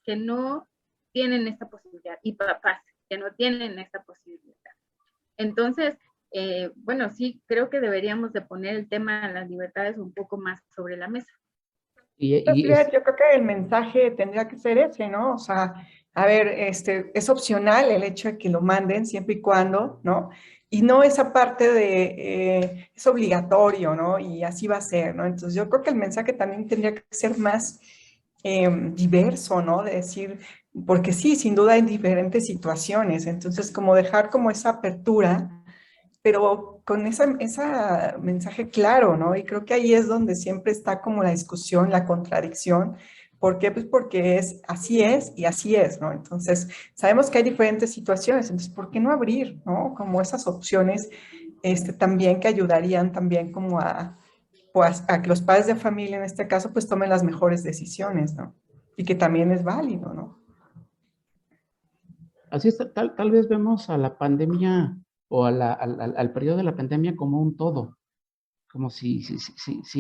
tienen esta posibilidad y papás que no tienen esta posibilidad. Entonces, bueno, sí, creo que deberíamos de poner el tema de las libertades un poco más sobre la mesa. Pues, Y yo creo que el mensaje tendría que ser ese, ¿no? O sea, a ver, es opcional el hecho de que lo manden siempre y cuando, ¿no? Y no esa parte de, es obligatorio, ¿no? Y así va a ser, ¿no? Entonces yo creo que el mensaje también tendría que ser más diverso, ¿no? De decir, porque sí, sin duda hay diferentes situaciones, entonces como dejar como esa apertura, pero con esa mensaje claro, ¿no? Y creo que ahí es donde siempre está como la discusión, la contradicción. ¿Por qué? Pues porque así es y así es, ¿no? Entonces, sabemos que hay diferentes situaciones, entonces, ¿por qué no abrir, ¿no? Como esas opciones también que ayudarían también como pues, a que los padres de familia en este caso pues tomen las mejores decisiones, ¿no? Y que también es válido, ¿no? así es, tal vez vemos a la pandemia o al periodo de la pandemia como un todo, como si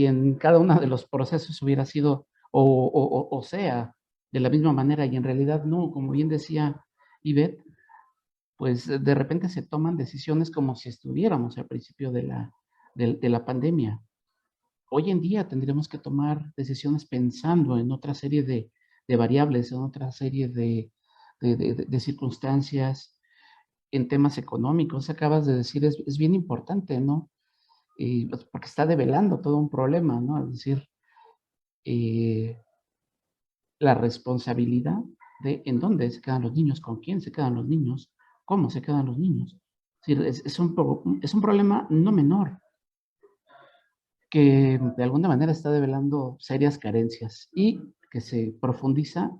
en cada uno de los procesos hubiera sido o sea de la misma manera, y en realidad no, como bien decía Ivette, pues de repente se toman decisiones como si estuviéramos al principio de la pandemia. Hoy en día tendremos que tomar decisiones pensando en otra serie de variables, en otra serie de circunstancias, en temas económicos. Acabas de decir, es bien importante, ¿no? Pues, porque está develando todo un problema, ¿no? Es decir, eh, la responsabilidad de en dónde se quedan los niños, con quién se quedan los niños, cómo se quedan los niños. Es decir, es un problema no menor que de alguna manera está develando serias carencias y que se profundiza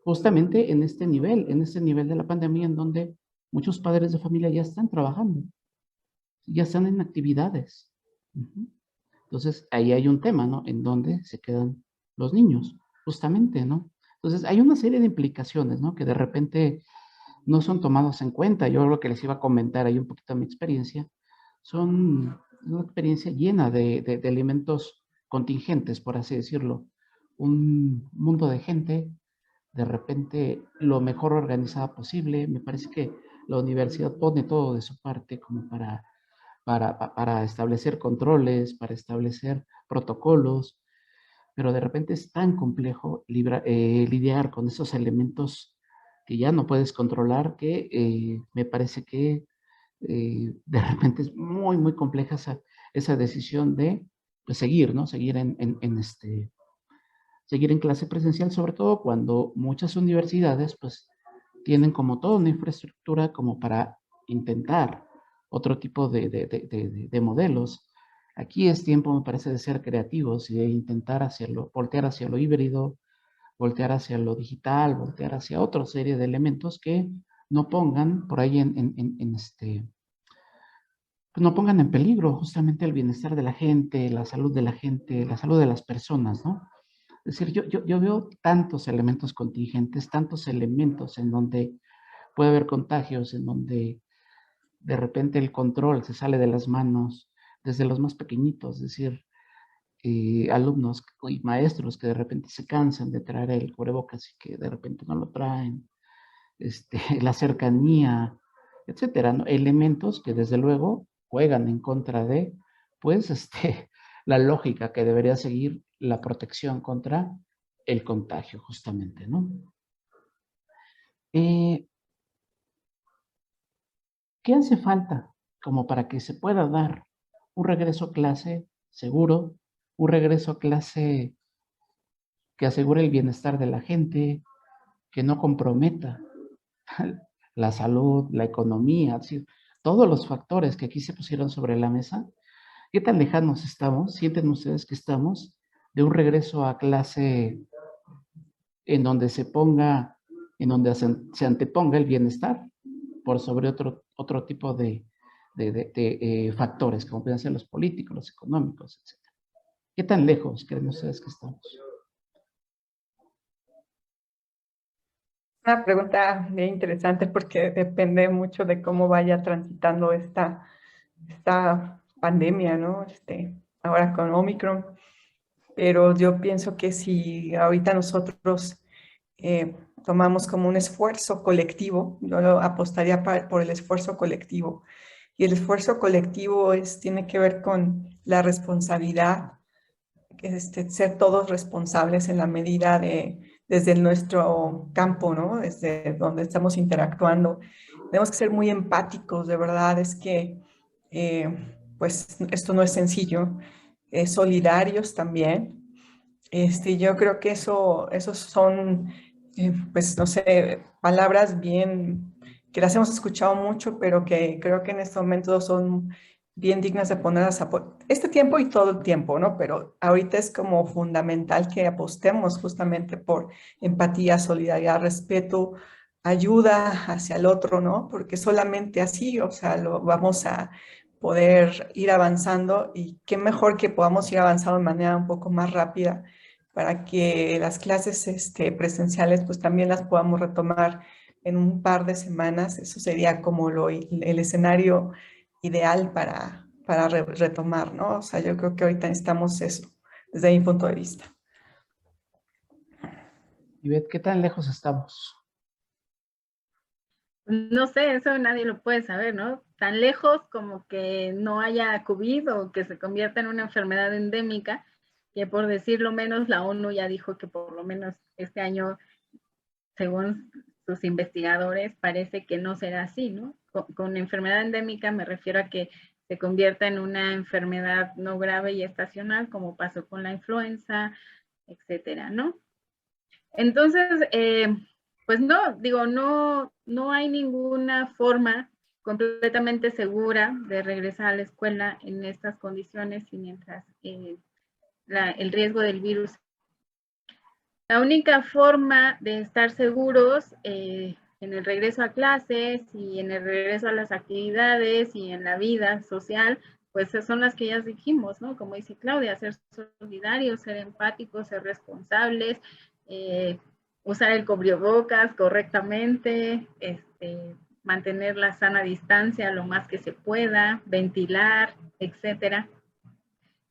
justamente en este nivel de la pandemia en donde muchos padres de familia ya están trabajando, ya están en actividades. Ujú. Entonces, ahí hay un tema, ¿no? En dónde se quedan los niños, justamente, ¿no? Entonces, hay una serie de implicaciones, ¿no? Que de repente no son tomados en cuenta. Yo lo que les iba a comentar ahí un poquito de mi experiencia, son una experiencia llena de elementos contingentes, por así decirlo. Un mundo de gente, de repente lo mejor organizada posible. Me parece que la universidad pone todo de su parte como para establecer controles, para establecer protocolos, pero de repente es tan complejo lidiar con esos elementos que ya no puedes controlar que me parece que de repente es muy, muy compleja esa decisión de pues, seguir, ¿no? Seguir seguir en clase presencial, sobre todo cuando muchas universidades pues tienen como toda una infraestructura como para intentar otro tipo de modelos. Aquí es tiempo, me parece, de ser creativos y de intentar hacerlo, voltear hacia lo híbrido, voltear hacia lo digital, voltear hacia otra serie de elementos que no pongan por ahí pues no pongan en peligro justamente el bienestar de la gente, la salud de la gente, la salud de las personas, ¿no? Es decir, yo veo tantos elementos contingentes, tantos elementos en donde puede haber contagios, en donde de repente el control se sale de las manos, desde los más pequeñitos, es decir, alumnos y maestros que de repente se cansan de traer el cubrebocas y que de repente no lo traen, la cercanía, etcétera, ¿no? Elementos que desde luego juegan en contra de, pues, la lógica que debería seguir la protección contra el contagio, justamente, ¿no? Eh, ¿Qué hace falta como para que se pueda dar un regreso a clase seguro, un regreso a clase que asegure el bienestar de la gente, que no comprometa la salud, la economía, es decir, todos los factores que aquí se pusieron sobre la mesa? ¿Qué tan lejanos estamos? ¿Sienten ustedes que estamos de un regreso a clase en donde en donde se anteponga el bienestar por sobre otro tipo de factores, como pueden ser los políticos, los económicos, etcétera? ¿Qué tan lejos creen ustedes que estamos? Una pregunta bien interesante porque depende mucho de cómo vaya transitando esta pandemia, ¿no? Ahora con Omicron, pero yo pienso que si ahorita nosotros tomamos como un esfuerzo colectivo, yo lo apostaría por el esfuerzo colectivo, Y el esfuerzo colectivo tiene que ver con la responsabilidad, ser todos responsables en la medida desde nuestro campo, ¿no? Desde donde estamos interactuando. Tenemos que ser muy empáticos, de verdad, es que pues esto no es sencillo. Solidarios también. Yo creo que esos son, pues no sé, palabras bien, que las hemos escuchado mucho, pero que creo que en este momento son bien dignas de ponerlas este tiempo y todo el tiempo, ¿no? Pero ahorita es como fundamental que apostemos justamente por empatía, solidaridad, respeto, ayuda hacia el otro, ¿no? Porque solamente así, o sea, lo vamos a poder ir avanzando y qué mejor que podamos ir avanzando de manera un poco más rápida para que las clases presenciales pues también las podamos retomar en un par de semanas. Eso sería como el escenario ideal para retomar, ¿no? O sea, yo creo que ahorita necesitamos eso, desde mi punto de vista. Ivette, ¿qué tan lejos estamos? No sé, eso nadie lo puede saber, ¿no? Tan lejos como que no haya COVID o que se convierta en una enfermedad endémica, que por decirlo menos, la ONU ya dijo que por lo menos este año, según sus investigadores, parece que no será así, ¿no? Con enfermedad endémica me refiero a que se convierta en una enfermedad no grave y estacional, como pasó con la influenza, etcétera, ¿no? Entonces, pues no, digo, no hay ninguna forma completamente segura de regresar a la escuela en estas condiciones y mientras el riesgo del virus. La única forma de estar seguros en el regreso a clases y en el regreso a las actividades y en la vida social, pues son las que ya dijimos, ¿no? Como dice Claudia, ser solidarios, ser empáticos, ser responsables, usar el cubrebocas correctamente, mantener la sana distancia lo más que se pueda, ventilar, etcétera.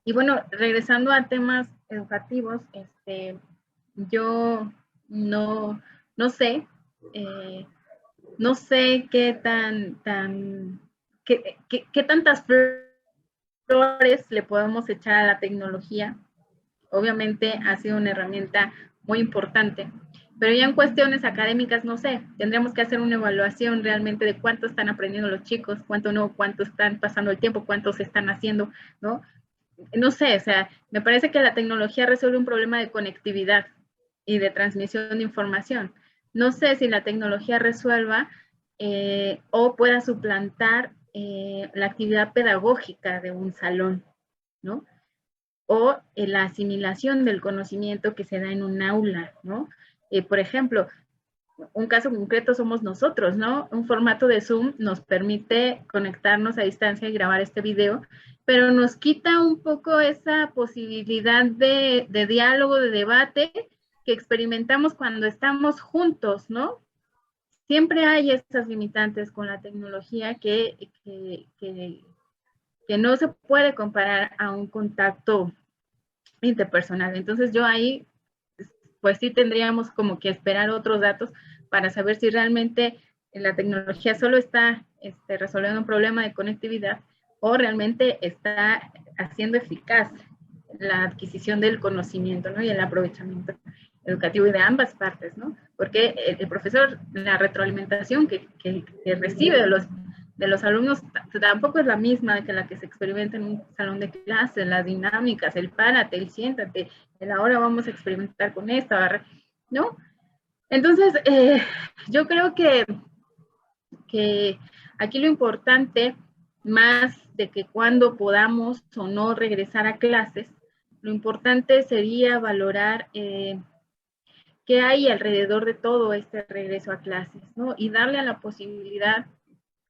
Y bueno, regresando a temas educativos, yo no sé, no sé qué qué tantas flores le podemos echar a la tecnología. Obviamente ha sido una herramienta muy importante, pero ya en cuestiones académicas, no sé, tendremos que hacer una evaluación realmente de cuánto están aprendiendo los chicos, cuánto no, cuánto están pasando el tiempo, cuánto se están haciendo, ¿no? No sé, o sea, me parece que la tecnología resuelve un problema de conectividad y de transmisión de información. No sé si la tecnología resuelva o pueda suplantar la actividad pedagógica de un salón, ¿no? O la asimilación del conocimiento que se da en un aula, ¿no? Por ejemplo, un caso concreto somos nosotros, ¿no? Un formato de Zoom nos permite conectarnos a distancia y grabar este video, pero nos quita un poco esa posibilidad de diálogo, de debate que experimentamos cuando estamos juntos, ¿no? Siempre hay esas limitantes con la tecnología que no se puede comparar a un contacto interpersonal. Entonces yo ahí, pues sí tendríamos como que esperar otros datos para saber si realmente la tecnología solo está resolviendo un problema de conectividad o realmente está haciendo eficaz la adquisición del conocimiento, ¿no? Y el aprovechamiento educativo y de ambas partes, ¿no? Porque el profesor, la retroalimentación que recibe de los alumnos tampoco es la misma que la que se experimenta en un salón de clase, las dinámicas, el párate, el siéntate, el ahora vamos a experimentar con esto, ¿no? Entonces, yo creo que aquí lo importante, más de que cuando podamos o no regresar a clases, lo importante sería valorar qué hay alrededor de todo este regreso a clases, ¿no? Y darle a la posibilidad,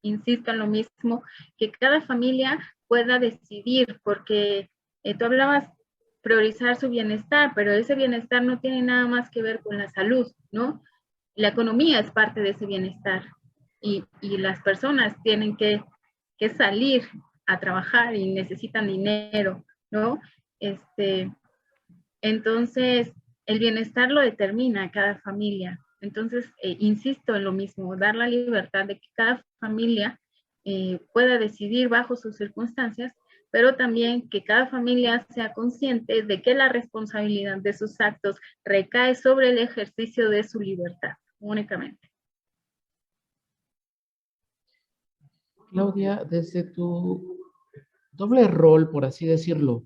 insisto en lo mismo, que cada familia pueda decidir, porque tú hablabas priorizar su bienestar, pero ese bienestar no tiene nada más que ver con la salud, ¿no? La economía es parte de ese bienestar y las personas tienen que salir a trabajar y necesitan dinero, ¿no? Entonces, el bienestar lo determina cada familia. Entonces, insisto en lo mismo, dar la libertad de que cada familia pueda decidir bajo sus circunstancias, pero también que cada familia sea consciente de que la responsabilidad de sus actos recae sobre el ejercicio de su libertad, únicamente. Claudia, desde tu doble rol, por así decirlo,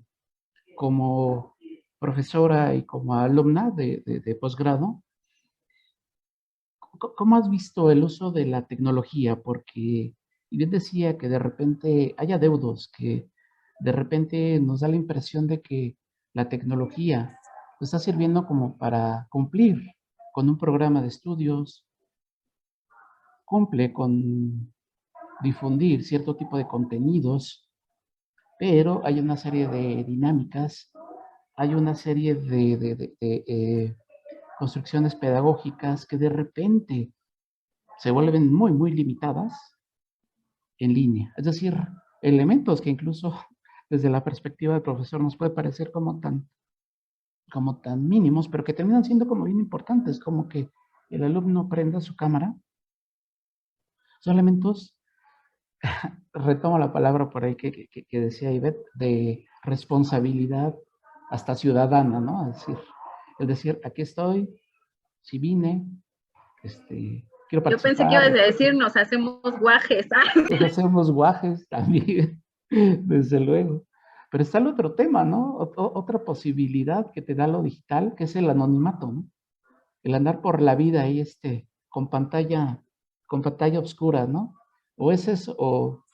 como profesora y como alumna de posgrado, ¿cómo has visto el uso de la tecnología? Porque, y bien decía que de repente hay adeudos, que de repente nos da la impresión de que la tecnología nos está sirviendo como para cumplir con un programa de estudios, cumple con difundir cierto tipo de contenidos, pero hay una serie de dinámicas, hay una serie de construcciones pedagógicas que de repente se vuelven muy, muy limitadas en línea. Es decir, elementos que incluso desde la perspectiva del profesor nos puede parecer como tan mínimos, pero que terminan siendo como bien importantes, como que el alumno prenda su cámara. Son elementos, retomo la palabra por ahí que decía Ivette, de responsabilidad hasta ciudadana, ¿no? Es decir, aquí estoy, si vine, quiero Yo pensé que ibas a participar. decir, nos hacemos guajes. Nos hacemos guajes también, desde luego. Pero está el otro tema, ¿no? Otra posibilidad que te da lo digital, que es el anonimato, ¿no? El andar por la vida ahí, con pantalla oscura, ¿no? O es eso, o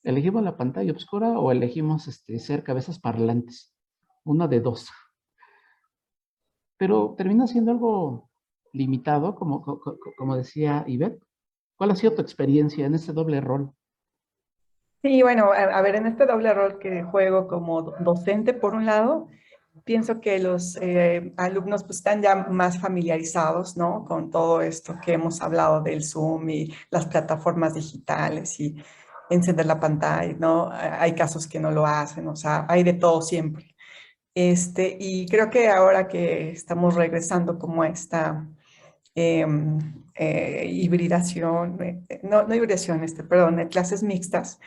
elegimos la pantalla oscura o elegimos ser cabezas parlantes. Una de dos. Pero termina siendo algo limitado, como decía Ivette. ¿Cuál ha sido tu experiencia en este doble rol? Sí, bueno, a ver, en este doble rol que juego como docente, por un lado, pienso que los alumnos pues, están ya más familiarizados, ¿no? Con todo esto que hemos hablado del Zoom y las plataformas digitales y encender la pantalla, ¿no? Hay casos que no lo hacen, o sea, hay de todo siempre. Y creo que ahora que estamos regresando como a esta hibridación, no hibridación, perdón, de clases mixtas,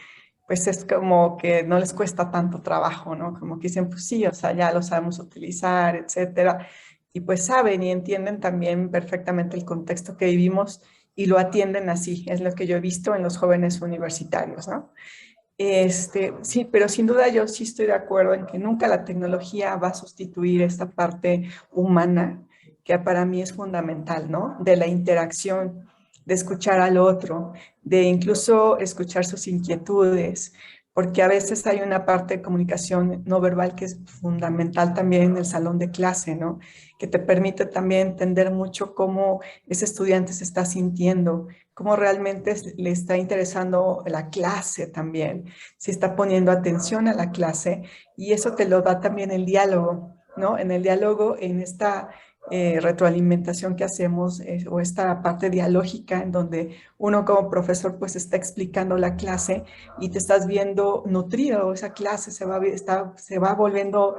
pues es como que no les cuesta tanto trabajo, ¿no? Como que dicen, pues sí, o sea, ya lo sabemos utilizar, etcétera. Y pues saben y entienden también perfectamente el contexto que vivimos y lo atienden así. Es lo que yo he visto en los jóvenes universitarios, ¿no? Sí, pero sin duda yo sí estoy de acuerdo en que nunca la tecnología va a sustituir esta parte humana que para mí es fundamental, ¿no? De la interacción, de escuchar al otro, de incluso escuchar sus inquietudes, porque a veces hay una parte de comunicación no verbal que es fundamental también en el salón de clase, ¿no? Que te permite también entender mucho cómo ese estudiante se está sintiendo, cómo realmente le está interesando la clase también, si está poniendo atención a la clase, y eso te lo da también el diálogo, ¿no? En el diálogo, en esta retroalimentación que hacemos o esta parte dialógica en donde uno como profesor pues está explicando la clase y te estás viendo nutrido, esa clase se va volviendo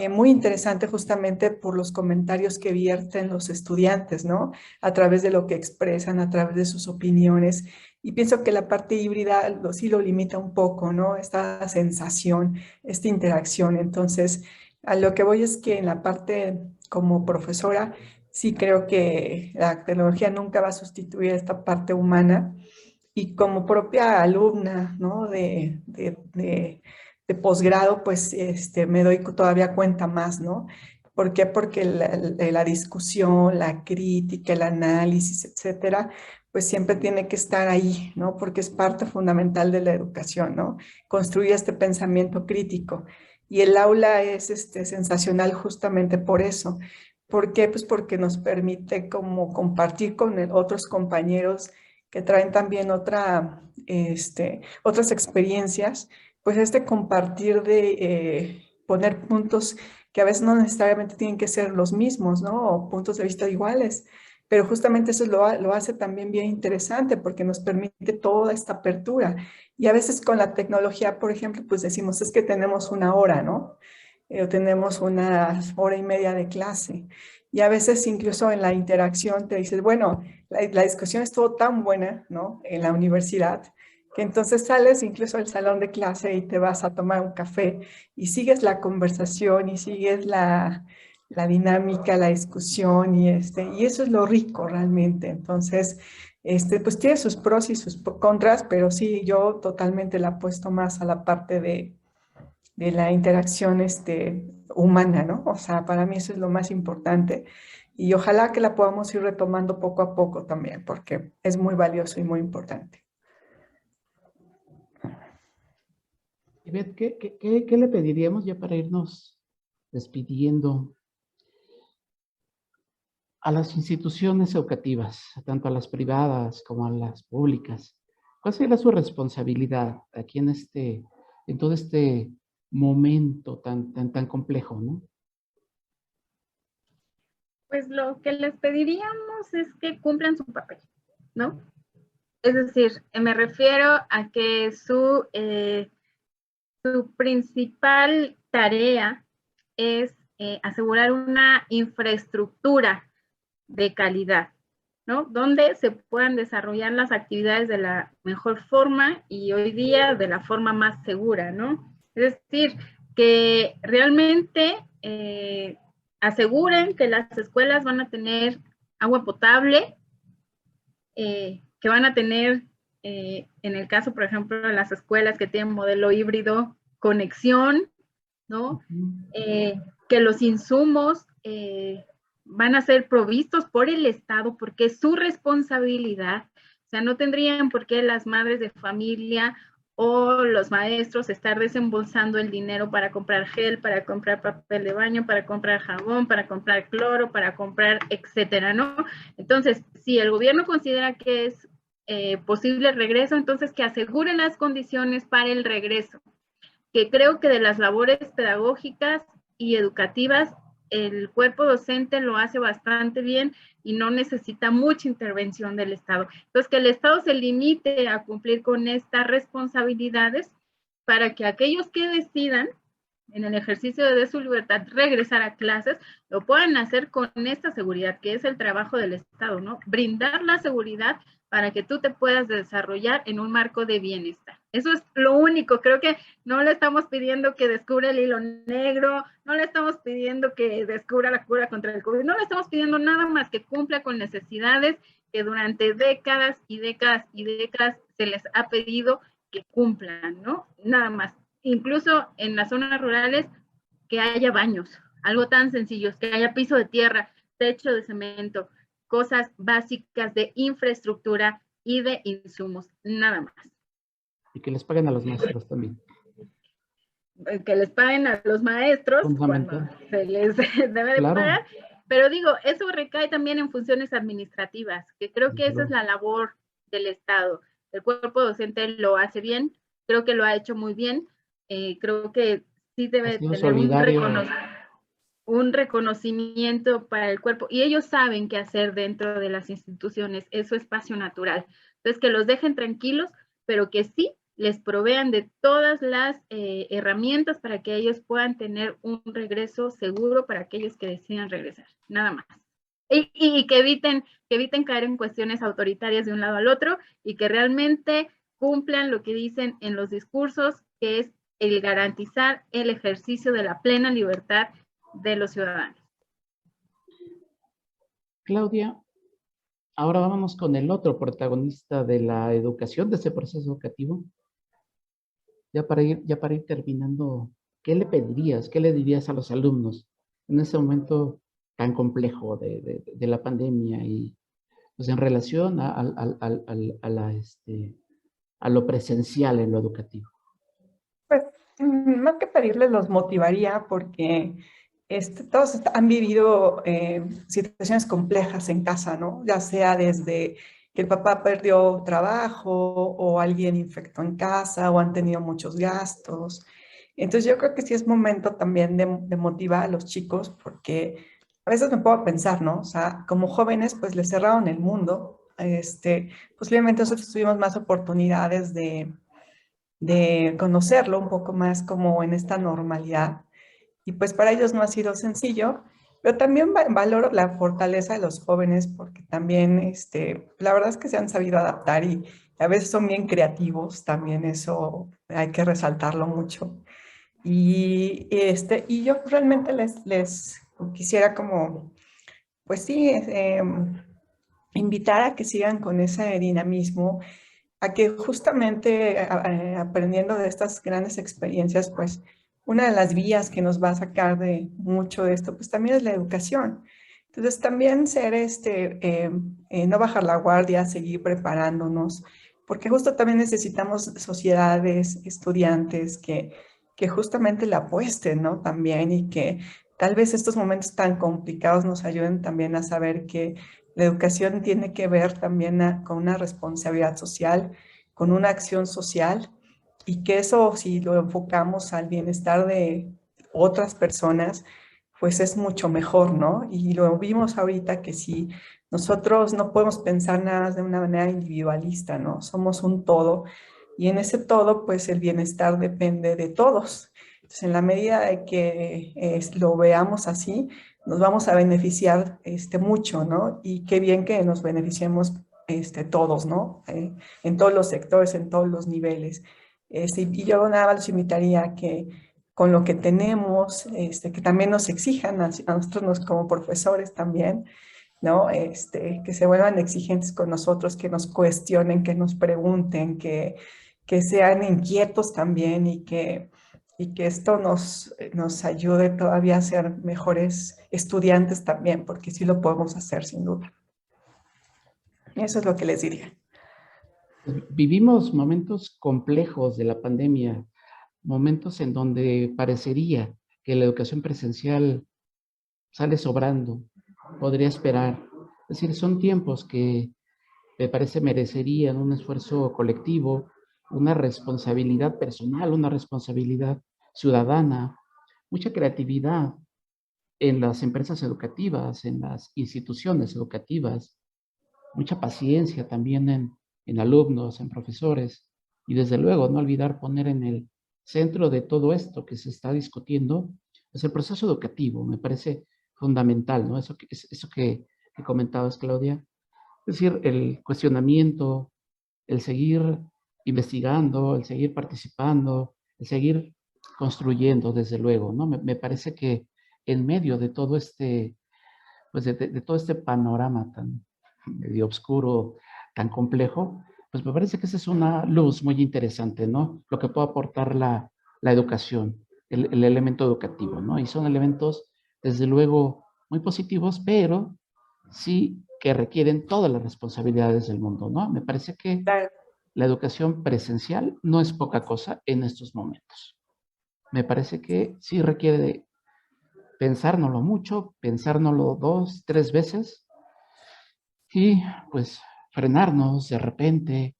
muy interesante justamente por los comentarios que vierten los estudiantes, ¿no? A través de lo que expresan, a través de sus opiniones. Y pienso que la parte híbrida sí lo limita un poco, ¿no? Esta sensación, esta interacción. Entonces, a lo que voy es que en la parte como profesora, sí creo que la tecnología nunca va a sustituir esta parte humana. Y como propia alumna, ¿no? De posgrado, pues me doy todavía cuenta más, ¿no? ¿Por qué? Porque la discusión, la crítica, el análisis, etcétera, pues siempre tiene que estar ahí, ¿no? Porque es parte fundamental de la educación, ¿no? Construir este pensamiento crítico. Y el aula es sensacional justamente por eso. ¿Por qué? Pues porque nos permite como compartir con otros compañeros que traen también otras experiencias, pues compartir de poner puntos que a veces no necesariamente tienen que ser los mismos, ¿no? O puntos de vista iguales, pero justamente eso lo hace también bien interesante porque nos permite toda esta apertura. Y a veces con la tecnología, por ejemplo, pues decimos, es que tenemos una hora, ¿no? O tenemos una hora y media de clase. Y a veces incluso en la interacción te dices, bueno, la discusión estuvo tan buena, ¿no? En la universidad, que entonces sales incluso al salón de clase y te vas a tomar un café y sigues la conversación y sigues la dinámica, la discusión y eso es lo rico realmente. Entonces, pues tiene sus pros y sus contras, pero sí, yo totalmente la apuesto más a la parte de la interacción humana, ¿no? O sea, para mí eso es lo más importante y ojalá que la podamos ir retomando poco a poco también, porque es muy valioso y muy importante. Ivette, ¿qué le pediríamos ya para irnos despidiendo a las instituciones educativas, tanto a las privadas como a las públicas? ¿Cuál sería su responsabilidad aquí en todo este momento tan complejo, ¿no? Pues lo que les pediríamos es que cumplan su papel, ¿no? Es decir, me refiero a que su principal tarea es asegurar una infraestructura de calidad, ¿no? Donde se puedan desarrollar las actividades de la mejor forma y hoy día de la forma más segura, ¿no? Es decir, que realmente aseguren que las escuelas van a tener agua potable, que van a tener, en el caso, por ejemplo, de las escuelas que tienen modelo híbrido, conexión, ¿no? Que los insumos van a ser provistos por el Estado porque es su responsabilidad. O sea, no tendrían por qué las madres de familia o los maestros estar desembolsando el dinero para comprar gel, para comprar papel de baño, para comprar jabón, para comprar cloro, para comprar, etcétera, ¿no? Entonces, si el gobierno considera que es posible el regreso, entonces que aseguren las condiciones para el regreso, que creo que de las labores pedagógicas y educativas el cuerpo docente lo hace bastante bien y no necesita mucha intervención del Estado. Entonces, que el Estado se limite a cumplir con estas responsabilidades para que aquellos que decidan en el ejercicio de su libertad regresar a clases, lo puedan hacer con esta seguridad, que es el trabajo del Estado, ¿no? Brindar la seguridad para que tú te puedas desarrollar en un marco de bienestar. Eso es lo único. Creo que no le estamos pidiendo que descubra el hilo negro, no le estamos pidiendo que descubra la cura contra el COVID, no le estamos pidiendo nada más que cumpla con necesidades que durante décadas y décadas y décadas se les ha pedido que cumplan, ¿no? Nada más. Incluso en las zonas rurales, que haya baños, algo tan sencillo, que haya piso de tierra, techo de cemento, cosas básicas de infraestructura y de insumos, nada más. Y que les paguen a los maestros también. Que les paguen a los maestros cuando se les debe de pagar, pero digo, eso recae también en funciones administrativas, que creo que esa es la labor del Estado. El cuerpo docente lo hace bien, creo que lo ha hecho muy bien, creo que sí debe tener un reconocimiento para el cuerpo, y ellos saben qué hacer dentro de las instituciones, es su espacio natural. Entonces, que los dejen tranquilos, pero que sí les provean de todas las herramientas para que ellos puedan tener un regreso seguro para aquellos que decidan regresar, nada más. Y que eviten caer en cuestiones autoritarias de un lado al otro y que realmente cumplan lo que dicen en los discursos, que es el garantizar el ejercicio de la plena libertad de los ciudadanos. Claudia, ahora vámonos con el otro protagonista de la educación, de ese proceso educativo. Ya para ir terminando, ¿qué le pedirías, qué le dirías a los alumnos en ese momento tan complejo de la pandemia y pues en relación a lo presencial en lo educativo? Pues más que pedirles, los motivaría porque todos han vivido situaciones complejas en casa, ¿no? Ya sea desde que el papá perdió trabajo o alguien infectó en casa o han tenido muchos gastos. Entonces yo creo que sí es momento también de motivar a los chicos porque a veces me puedo pensar, ¿no? O sea, como jóvenes pues les cerraron el mundo. Posiblemente nosotros tuvimos más oportunidades de conocerlo un poco más como en esta normalidad. Y pues para ellos no ha sido sencillo Pero también valoro la fortaleza de los jóvenes porque también, la verdad es que se han sabido adaptar y a veces son bien creativos, también eso hay que resaltarlo mucho. Y yo realmente les quisiera como, pues sí, invitar a que sigan con ese dinamismo, a que justamente aprendiendo de estas grandes experiencias, pues una de las vías que nos va a sacar de mucho de esto, pues también es la educación. Entonces también ser no bajar la guardia, seguir preparándonos, porque justo también necesitamos sociedades, estudiantes que justamente la apuesten, ¿no? También y que tal vez estos momentos tan complicados nos ayuden también a saber que la educación tiene que ver también con una responsabilidad social, con una acción social, y que eso, si lo enfocamos al bienestar de otras personas, pues es mucho mejor, ¿no? Y lo vimos ahorita que si nosotros no podemos pensar nada de una manera individualista, ¿no? Somos un todo, y en ese todo, pues el bienestar depende de todos. Entonces, en la medida de que lo veamos así, nos vamos a beneficiar mucho, ¿no? Y qué bien que nos beneficiemos todos, ¿no? En todos los sectores, en todos los niveles. Y yo nada más los invitaría a que con lo que tenemos, que también nos exijan a nosotros como profesores también, ¿no? Que se vuelvan exigentes con nosotros, que nos cuestionen, que nos pregunten, que sean inquietos también y que esto nos ayude todavía a ser mejores estudiantes también, porque sí lo podemos hacer sin duda. Eso es lo que les diría. Vivimos momentos complejos de la pandemia, momentos en donde parecería que la educación presencial sale sobrando, podría esperar. Es decir, son tiempos que me parece merecerían un esfuerzo colectivo, una responsabilidad personal, una responsabilidad ciudadana, mucha creatividad en las empresas educativas, en las instituciones educativas, mucha paciencia también en alumnos, en profesores, y desde luego no olvidar poner en el centro de todo esto que se está discutiendo, es el proceso educativo, me parece fundamental, ¿no? Que comentabas, Claudia, es decir, el cuestionamiento, el seguir investigando, el seguir participando, el seguir construyendo, desde luego, ¿no? Me parece que en medio de todo este, pues de todo este panorama tan medio oscuro, tan complejo, pues me parece que esa es una luz muy interesante, ¿no? Lo que puede aportar la educación, el elemento educativo, ¿no? Y son elementos, desde luego, muy positivos, pero sí que requieren todas las responsabilidades del mundo, ¿no? Me parece que Claro. la educación presencial no es poca cosa en estos momentos. Me parece que sí requiere de pensárnoslo mucho, pensárnoslo 2, 3 veces y pues frenarnos de repente,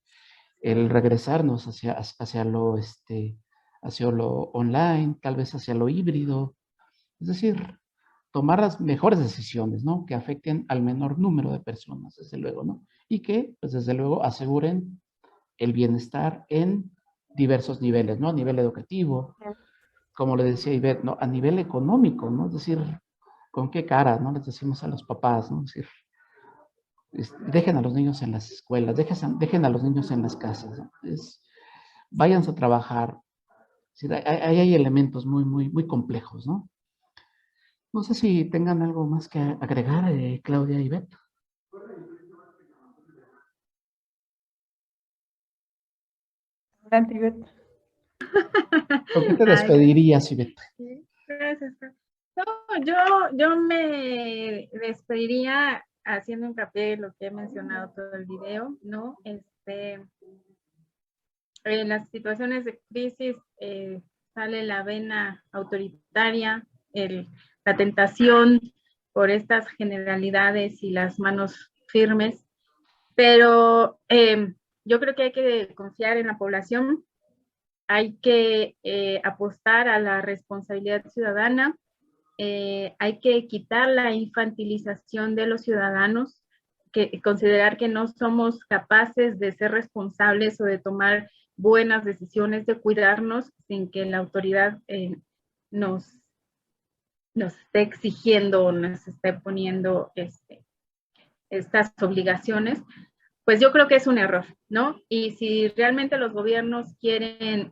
el regresarnos hacia lo online, tal vez hacia lo híbrido, es decir, tomar las mejores decisiones, ¿no? Que afecten al menor número de personas, desde luego, ¿no? Y que, pues desde luego, aseguren el bienestar en diversos niveles, ¿no? A nivel educativo, como le decía Ivette, ¿no? A nivel económico, ¿no? Es decir, ¿con qué cara, no? Les decimos a los papás, ¿no? Es decir, dejen a los niños en las escuelas, dejen a los niños en las casas, ¿no? Váyanse a trabajar. Es decir, hay elementos muy, muy, muy complejos, ¿no? No sé si tengan algo más que agregar, Claudia y Ivette. Adelante, Ivette. ¿Con qué te Ay, despedirías, Ivette? sí, gracias. No, yo me despediría haciendo hincapié en lo que he mencionado todo el video, ¿no? En las situaciones de crisis sale la vena autoritaria, la tentación por estas generalidades y las manos firmes, pero yo creo que hay que confiar en la población, hay que apostar a la responsabilidad ciudadana, hay que quitar la infantilización de los ciudadanos, considerar que no somos capaces de ser responsables o de tomar buenas decisiones, de cuidarnos sin que la autoridad nos nos esté exigiendo o nos esté poniendo estas obligaciones, pues yo creo que es un error, ¿no? Y si realmente los gobiernos quieren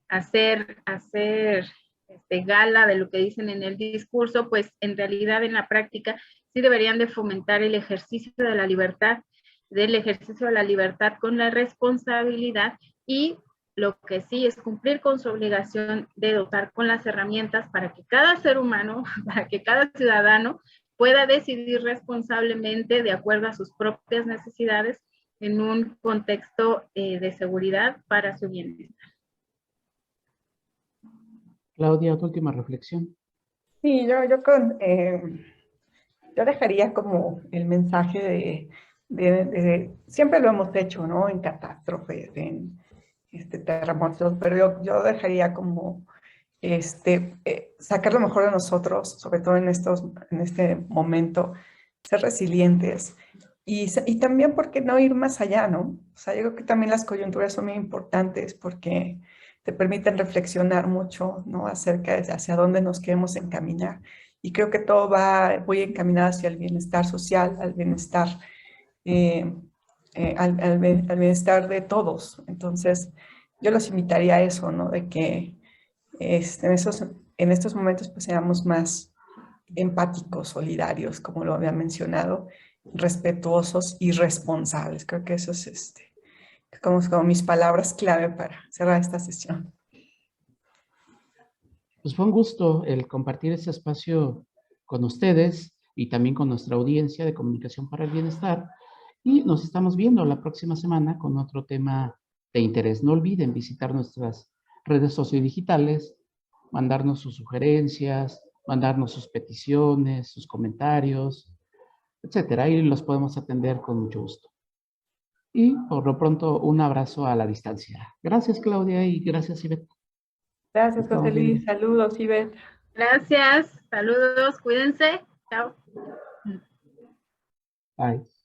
hacer gala de lo que dicen en el discurso, pues en realidad en la práctica sí deberían de fomentar el ejercicio de la libertad, con la responsabilidad, y lo que sí es cumplir con su obligación de dotar con las herramientas para que cada ser humano, para que cada ciudadano pueda decidir responsablemente de acuerdo a sus propias necesidades en un contexto de seguridad para su bienestar. Claudia, tu última reflexión. Sí, yo dejaría como el mensaje siempre lo hemos hecho, ¿no? En catástrofes, en terremotos, pero yo dejaría como sacar lo mejor de nosotros, sobre todo en este momento, ser resilientes y también, ¿por qué no ir más allá, no? O sea, yo creo que también las coyunturas son muy importantes porque te permiten reflexionar mucho, ¿no? Acerca de hacia dónde nos queremos encaminar. Y creo que todo va muy encaminado hacia el bienestar social, al bienestar, al bienestar de todos. Entonces, yo los invitaría a eso, ¿no? De que en estos momentos pues seamos más empáticos, solidarios, como lo había mencionado, respetuosos y responsables. Creo que eso es como mis palabras clave para cerrar esta sesión. Pues fue un gusto el compartir este espacio con ustedes y también con nuestra audiencia de Comunicación para el Bienestar. Y nos estamos viendo la próxima semana con otro tema de interés. No olviden visitar nuestras redes sociodigitales, mandarnos sus sugerencias, mandarnos sus peticiones, sus comentarios, etcétera. Y los podemos atender con mucho gusto. Y por lo pronto, un abrazo a la distancia. Gracias, Claudia, y gracias, Ivette. Gracias, José Luis. Saludos, Ivette. Gracias, saludos, cuídense. Chao. Bye.